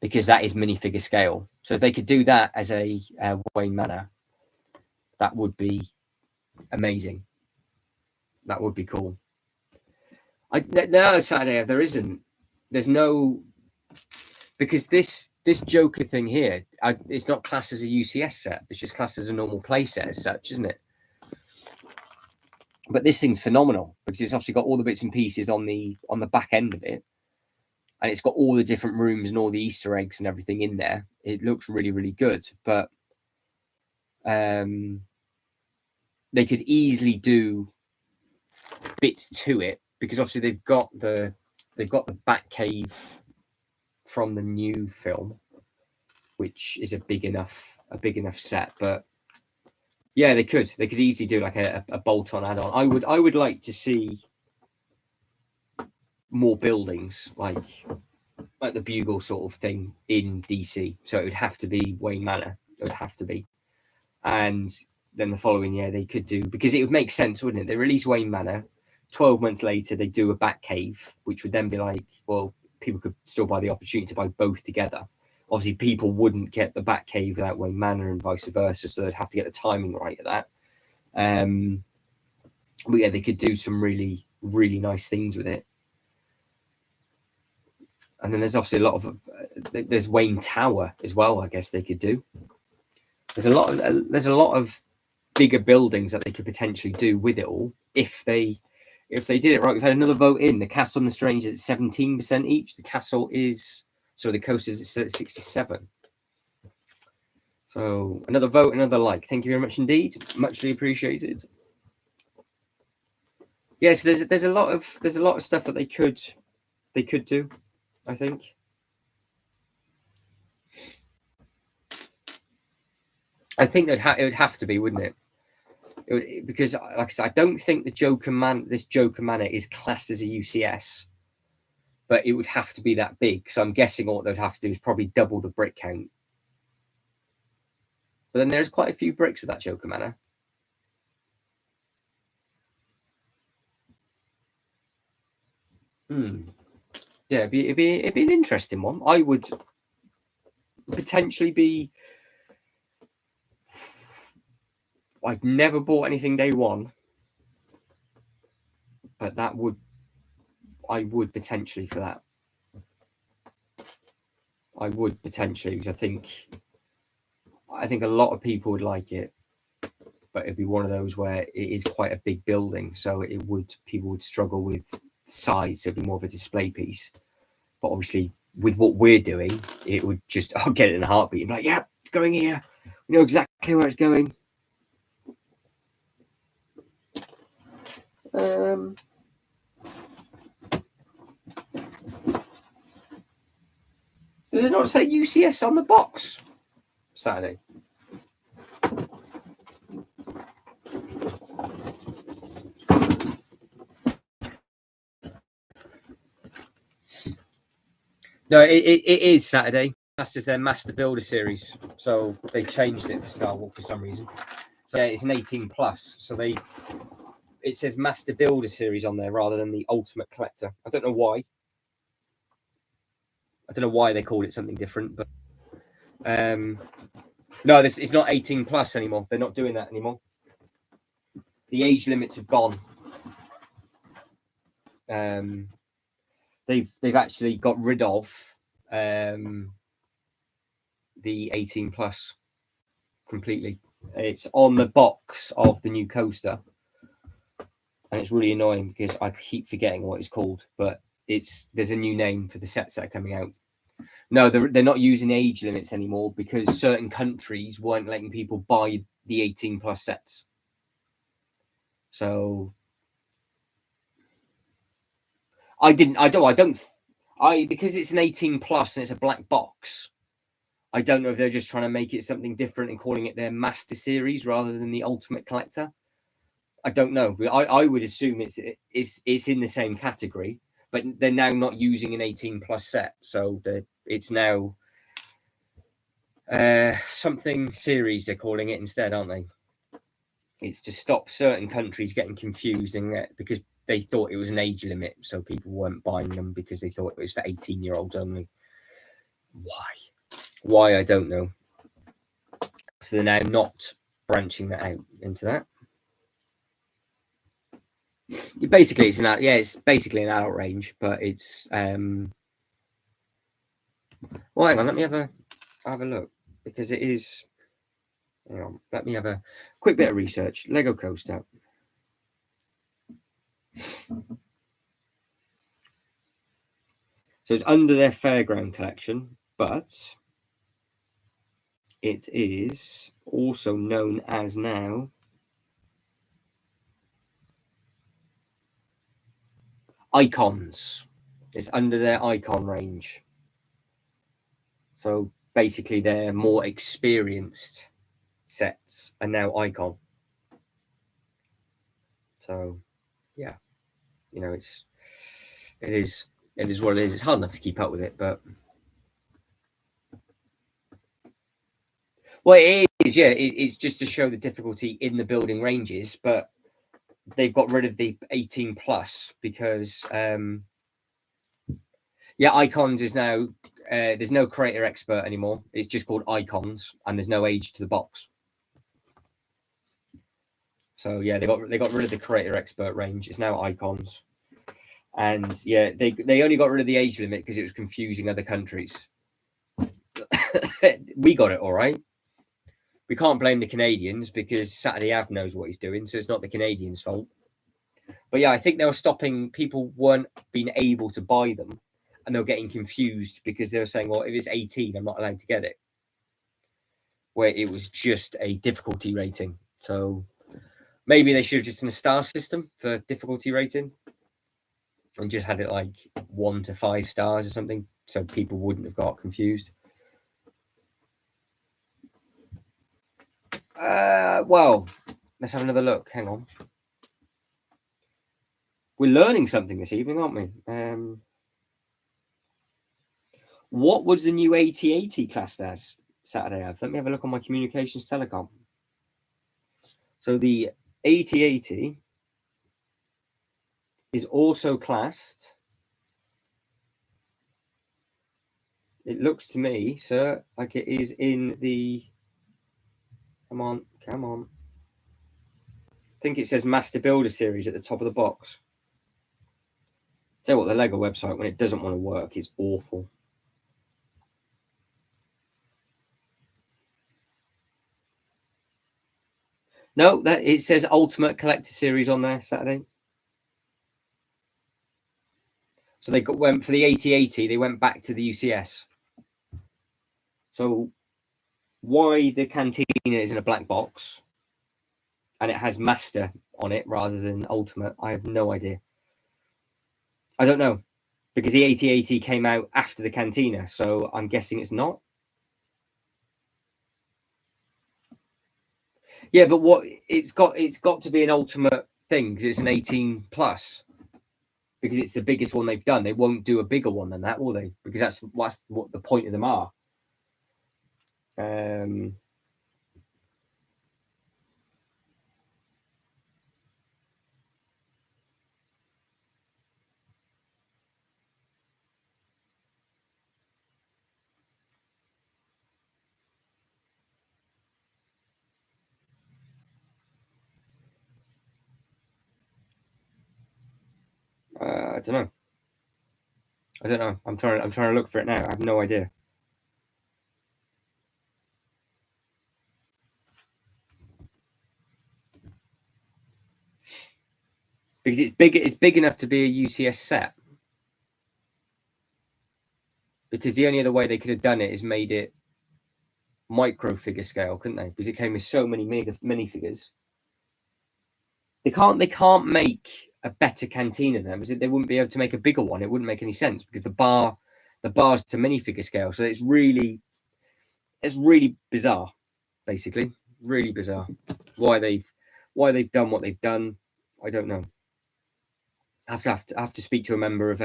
because that is minifigure scale. So if they could do that as a Wayne Manor, that would be amazing. That would be cool. No, Saturday there's no, because this Joker thing here, it's not classed as a UCS set. It's just classed as a normal play set as such, isn't it? But this thing's phenomenal because it's obviously got all the bits and pieces on the back end of it, and it's got all the different rooms and all the Easter eggs and everything in there. It looks really, really good. But they could easily do bits to it, because obviously they've got the Batcave from the new film, which is a big enough set. But yeah, they could easily do like a bolt-on add-on. I would like to see more buildings like the Bugle sort of thing in DC. So it would have to be Wayne Manor. It would have to be. And then the following year they could do, because it would make sense, wouldn't it? They release Wayne Manor, 12 months later they do a Batcave, which would then be like, well, people could still buy the opportunity to buy both together. Obviously, people wouldn't get the Batcave without Wayne Manor and vice versa, so they'd have to get the timing right of that. But yeah, they could do some really, really nice things with it. And then there's obviously a lot of there's Wayne Tower as well. I guess they could do. There's a lot of bigger buildings that they could potentially do with it all if they did it right. We've had another vote in. The Castle and the Strange is at 17% each. The Castle is, so the Coast is at 67. So another vote, another like. Thank you very much indeed. Muchly appreciated. Yes, there's a lot of stuff that they could do, I think. I think it would have to be, wouldn't it? Because, like I said, I don't think this Joker Manor is classed as a UCS, but it would have to be that big. So I'm guessing what they'd have to do is probably double the brick count. But then there's quite a few bricks with that Joker Manor. Yeah, it'd be an interesting one. I would potentially be. I've never bought anything day one, but I would potentially for that. I would potentially, because I think a lot of people would like it, but it'd be one of those where it is quite a big building, so people would struggle with size. So it'd be more of a display piece. But obviously, with what we're doing, it would just, I'll get it in a heartbeat. I'm like, yeah, it's going here. We know exactly where it's going. Does it not say UCS on the box? Saturday. No, it is Saturday. That's just their Master Builder series. So they changed it for Star Wars for some reason. So yeah, it's an 18 plus. So it says Master Builder series on there rather than the Ultimate Collector. I don't know why. I don't know why they called it something different, but no, it's not 18 plus anymore. They're not doing that anymore. The age limits have gone. They've actually got rid of the 18 plus completely. It's on the box of the new coaster, and it's really annoying because I keep forgetting what it's called. But there's a new name for the sets that are coming out. No, they're not using age limits anymore because certain countries weren't letting people buy the 18 plus sets. So because it's an 18 plus and it's a black box, I don't know if they're just trying to make it something different and calling it their Master Series rather than the Ultimate Collector. I don't know. I would assume it's in the same category, but they're now not using an 18 plus set, so it's now something series they're calling it instead, aren't they? It's to stop certain countries getting confused because they thought it was an age limit, so people weren't buying them because they thought it was for 18-year-olds only. Why I don't know. So they're now not branching that out into that. Basically, it's basically an adult range, but it's well, hang on, let me have a look because it is. Hang on, let me have a quick bit of research. Lego coaster. So it's under their fairground collection, but it is also known as now Icons. It's under their Icon range. So basically, their more experienced sets are now Icon. So yeah, it is what it is. It's hard enough to keep up with it, but well, it is. Yeah, it's just to show the difficulty in the building ranges, but they've got rid of the 18 plus because Icons is now there's no creator expert anymore. It's just called Icons, and there's no age to the box. So yeah, they got rid of the creator expert range. It's now Icons, and yeah, they only got rid of the age limit because it was confusing other countries. We got it all right. We can't blame the Canadians because Saturday Ave knows what he's doing, so it's not the Canadians' fault. But yeah, I think they were stopping people weren't being able to buy them, and they were getting confused because they were saying, well, if it's 18, I'm not allowed to get it. Where it was just a difficulty rating. So maybe they should have just done a star system for difficulty rating and just had it like 1 to 5 stars or something, so people wouldn't have got confused. Well, let's have another look. Hang on. We're learning something this evening, aren't we? What was the new 8080 classed as Saturday Ave? Let me have a look on my communications telecom. So the 8080 is also classed. It looks to me, sir, like it is in the. Come on. I think it says Master Builder Series at the top of the box. Tell you what, the Lego website, when it doesn't want to work, is awful. No, it says Ultimate Collector Series on there Saturday. So they went for the 8080. They went back to the UCS. So why the Cantina is in a black box and it has Master on it rather than Ultimate, I have no idea. I don't know. because the AT-AT came out after the Cantina, so I'm guessing it's not. Yeah, but what it's got to be an ultimate thing because it's an 18 plus. Because it's the biggest one they've done. They won't do a bigger one than that, will they? Because that's what the point of them are. I don't know. I'm trying to look for it now. I have no idea. Because it's big enough to be a UCS set. Because the only other way they could have done it is made it micro figure scale, couldn't they? Because it came with so many minifigures. They can't make a better Cantina than them. They wouldn't be able to make a bigger one. It wouldn't make any sense because the bar's to minifigure scale. So it's really bizarre, basically. Really bizarre. Why they've done what they've done, I don't know. I have to speak to a member of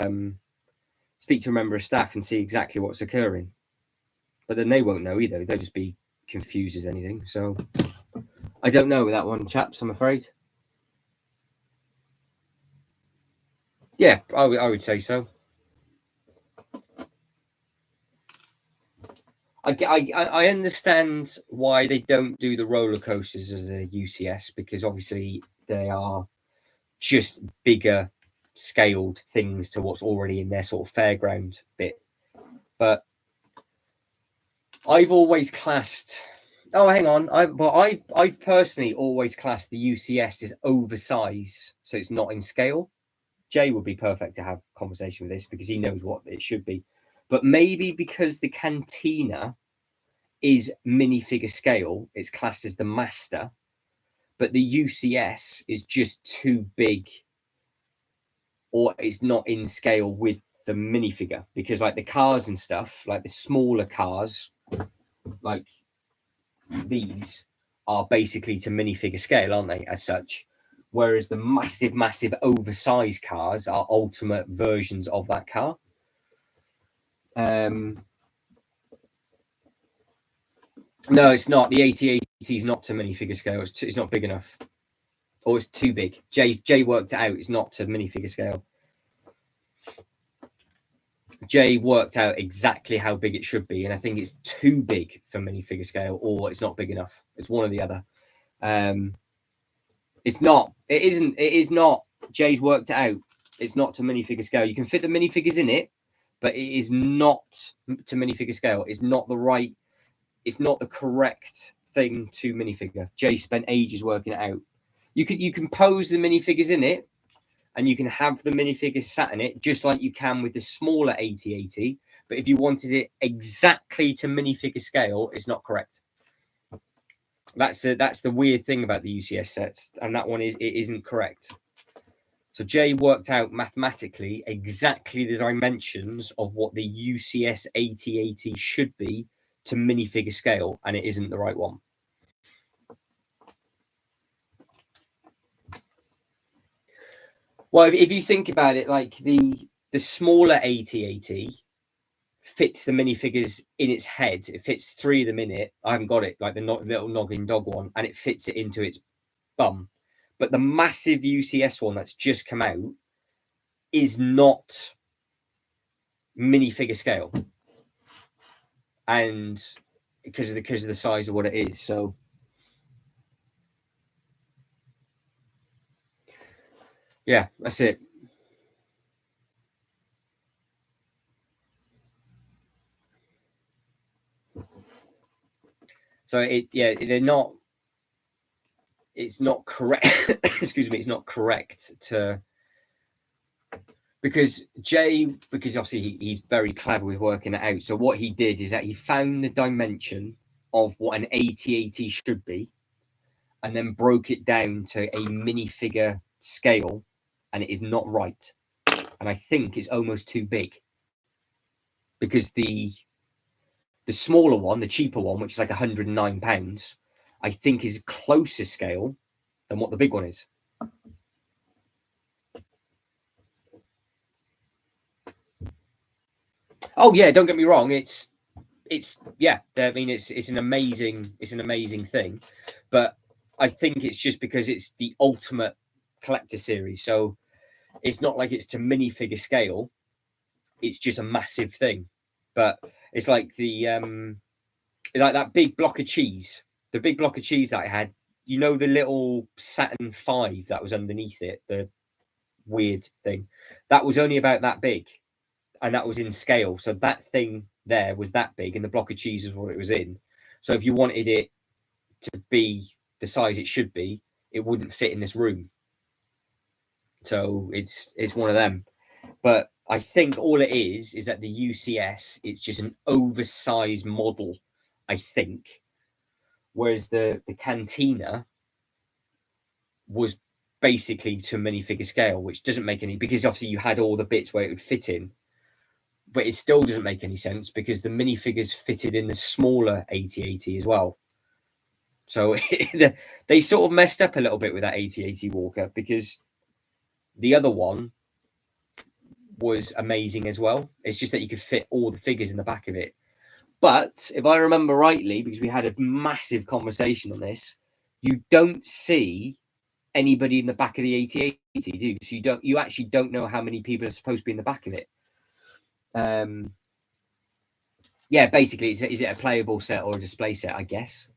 staff and see exactly what's occurring. But then they won't know either. They'll just be confused as anything. So I don't know with that one, chaps, I'm afraid. Yeah, I would say so. I understand why they don't do the roller coasters as a UCS because obviously they are just bigger scaled things to what's already in their sort of fairground bit. But I've always classed. Oh, hang on. I've personally always classed the UCS as oversize, so it's not in scale. Jay would be perfect to have a conversation with this because he knows what it should be. But maybe because the Cantina is minifigure scale, it's classed as the master, but the UCS is just too big, or it's not in scale with the minifigure because, like the cars and stuff, like the smaller cars, like these, are basically to minifigure scale, aren't they? As such, whereas the massive oversized cars are ultimate versions of that car. No, it's not. The AT-AT is not to minifigure scale. It's not big enough, or it's too big. Jay worked it out. It's not to minifigure scale. Jay worked out exactly how big it should be, and I think it's too big for minifigure scale, or it's not big enough. It's one or the other. It's not. It isn't. It is not. Jay's worked it out. It's not to minifigure scale. You can fit the minifigures in it, but it is not to minifigure scale. It's not the right. It's not the correct thing to minifigure. Jay spent ages working it out. You can pose the minifigures in it, and you can have the minifigures sat in it, just like you can with the smaller AT-AT. But if you wanted it exactly to minifigure scale, it's not correct. That's the weird thing about the UCS sets, and that one isn't correct. So Jay worked out mathematically exactly the dimensions of what the UCS AT-AT should be to minifigure scale, and it isn't the right one. Well, if you think about it, like the smaller AT-AT fits the minifigures in its head. It fits 3 of them in it. I haven't got it, like the little noggin dog one, and it fits it into its bum. But the massive UCS one that's just come out is not minifigure scale, and because of the size of what it is. So yeah, that's it. So they're not. It's not correct. Excuse me. It's not correct to. Because obviously he's very clever with working it out. So what he did is that he found the dimension of what an AT-AT should be, and then broke it down to a minifigure scale, and it is not right. and I think it's almost too big, because the smaller one, the cheaper one, which is like £109, I think is closer scale than what the big one is. Oh yeah, don't get me wrong, it's yeah, I mean it's an amazing thing, but I think it's just because it's the ultimate collector series, so it's not like it's to minifigure scale, it's just a massive thing. But it's like the like that big block of cheese, the big block of cheese that I had, you know, the little Saturn V that was underneath it, the weird thing, that was only about that big, and that was in scale. So that thing there was that big, and the block of cheese was what it was in. So if you wanted it to be the size it should be, it wouldn't fit in this room. So it's one of them. But I think all it is that the UCS, it's just an oversized model, I think. Whereas the Cantina was basically to minifigure scale, which doesn't make any, because obviously you had all the bits where it would fit in. But it still doesn't make any sense because the minifigures fitted in the smaller AT-AT as well. So they sort of messed up a little bit with that AT-AT Walker, because the other one was amazing as well. It's just that you could fit all the figures in the back of it. But if I remember rightly, because we had a massive conversation on this, you don't see anybody in the back of the AT-AT, do you? So you actually don't know how many people are supposed to be in the back of it. Yeah, basically, is it a playable set or a display set, I guess?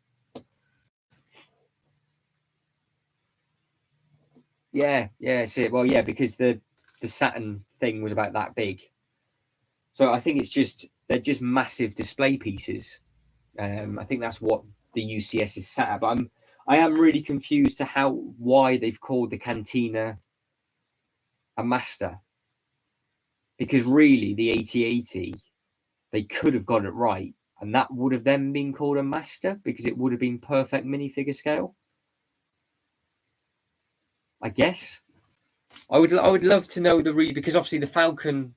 Yeah, well, yeah, because the Saturn thing was about that big. So I think they're just massive display pieces. I think that's what the UCS is sat at. But I am really confused to why they've called the Cantina a master. Because really, the AT-AT, they could have got it right, and that would have then been called a master, because it would have been perfect minifigure scale, I guess. I would love to know because obviously the Falcon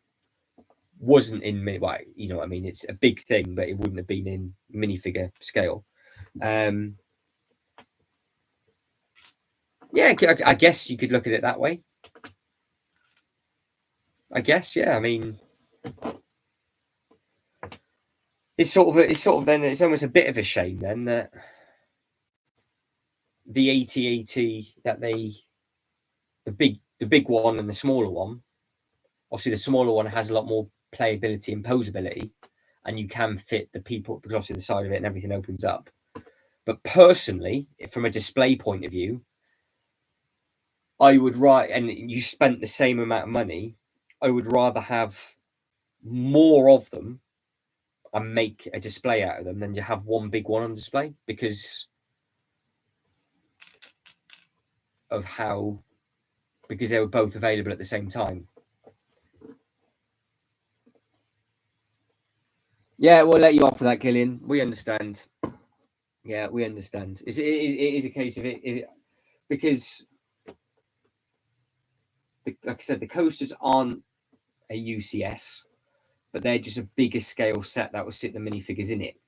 wasn't in well, you know what I mean, it's a big thing, but it wouldn't have been in minifigure scale. Yeah, I guess you could look at it that way. I guess, yeah. I mean, it's almost a bit of a shame then that the AT-AT that the big one and the smaller one, obviously the smaller one has a lot more playability and posability, and you can fit the people because obviously the side of it and everything opens up. But personally, from a display point of view, I would and you spent the same amount of money, I would rather have more of them and make a display out of them than to have one big one on display, because they were both available at the same time. Yeah, we'll let you off for that, Gillian. We understand. Yeah, we understand. It is a case of it because, like I said, the coasters aren't a UCS, but they're just a bigger scale set that will sit the minifigures in it.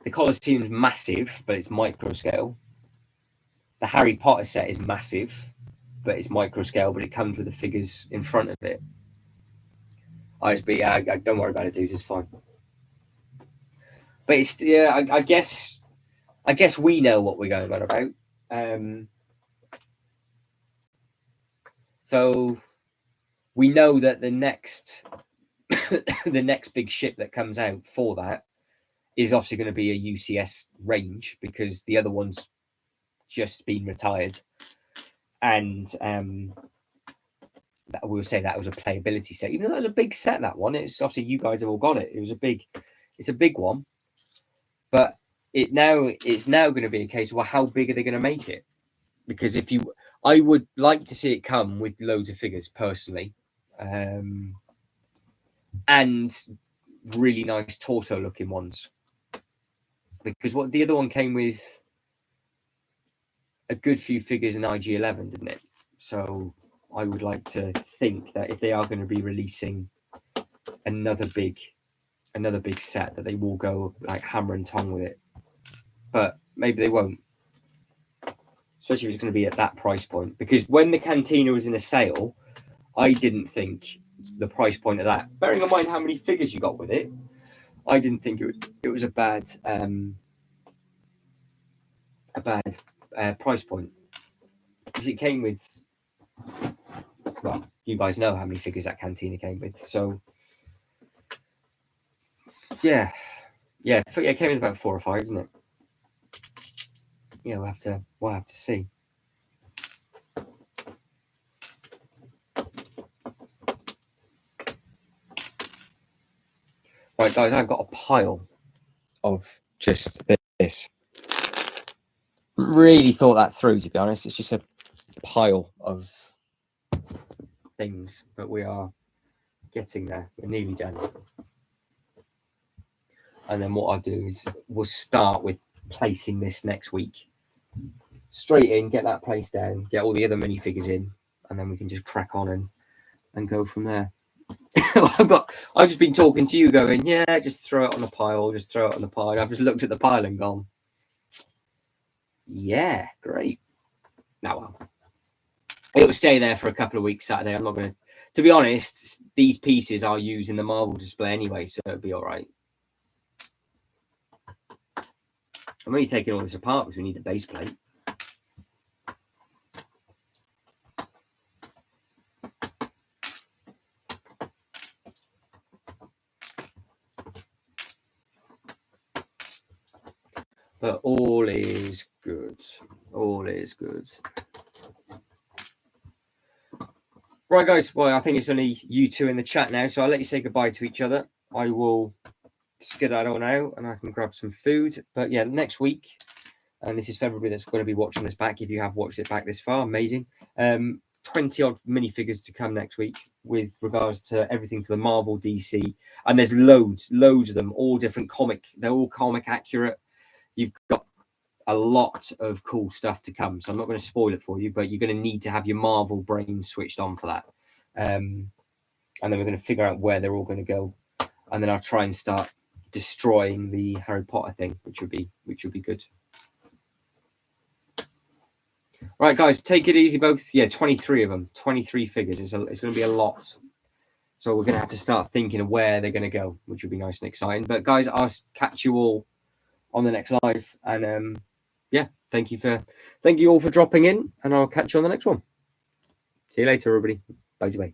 The Colosseum's massive, but it's micro scale. The Harry Potter set is massive, but it's micro scale, but it comes with the figures in front of it. Don't worry about it, dude. It's fine. But it's I guess we know what we're going on about. So we know that the next big ship that comes out for that is obviously going to be a UCS range, because the other one's just been retired, and we'll say that was a playability set, even though that was a big set. That one, it's obviously you guys have all got it. It's a big one, but it's now going to be a case of, well, how big are they going to make it? Because I would like to see it come with loads of figures personally, and really nice torso looking ones, because what the other one came with a good few figures in IG-11, didn't it? So I would like to think that if they are going to be releasing another big set, that they will go like hammer and tongue with it. But maybe they won't, especially if it's going to be at that price point. Because when the Cantina was in a sale, I didn't think the price point of that, bearing in mind how many figures you got with it, I didn't think it was a bad price point, because it came with, well, you guys know how many figures that Cantina came with. So yeah, it came with about 4 or 5, didn't it? Yeah, we'll have to see. Right, guys, I've got a pile of just this. Really thought that through, to be honest. It's just a pile of things, but we are getting there. We're nearly done. And then what I'll do is we'll start with placing this next week. Straight in, get that place down, get all the other minifigures in, and then we can just crack on and go from there. I've just been talking to you going, yeah, just throw it on the pile, just throw it on the pile. I've just looked at the pile and gone, yeah, great. Now, well, it'll stay there for a couple of weeks Saturday. I'm not going to be honest, these pieces are used in the Marvel display anyway, so it'll be all right. I'm only taking all this apart because we need the base plate. But all is good. All is good. Right, guys. Well, I think it's only you two in the chat now, so I'll let you say goodbye to each other. I will skedaddle now, and I can grab some food. But yeah, next week, and this is for everybody that's going to be watching this back. If you have watched it back this far, amazing. 20 odd minifigures to come next week with regards to everything for the Marvel, DC, and there's loads of them, all different comic. They're all comic accurate. You've got a lot of cool stuff to come, so I'm not going to spoil it for you, but you're going to need to have your Marvel brain switched on for that. And then we're going to figure out where they're all going to go, and then I'll try and start destroying the Harry Potter thing, which would be good. Right, guys, take it easy, both. Yeah, 23 of them, 23 figures. It's going to be a lot. So we're going to have to start thinking of where they're going to go, which will be nice and exciting. But guys, I'll catch you all on the next live, and yeah, thank you all for dropping in, and I'll catch you on the next one. See you later, everybody. Bye.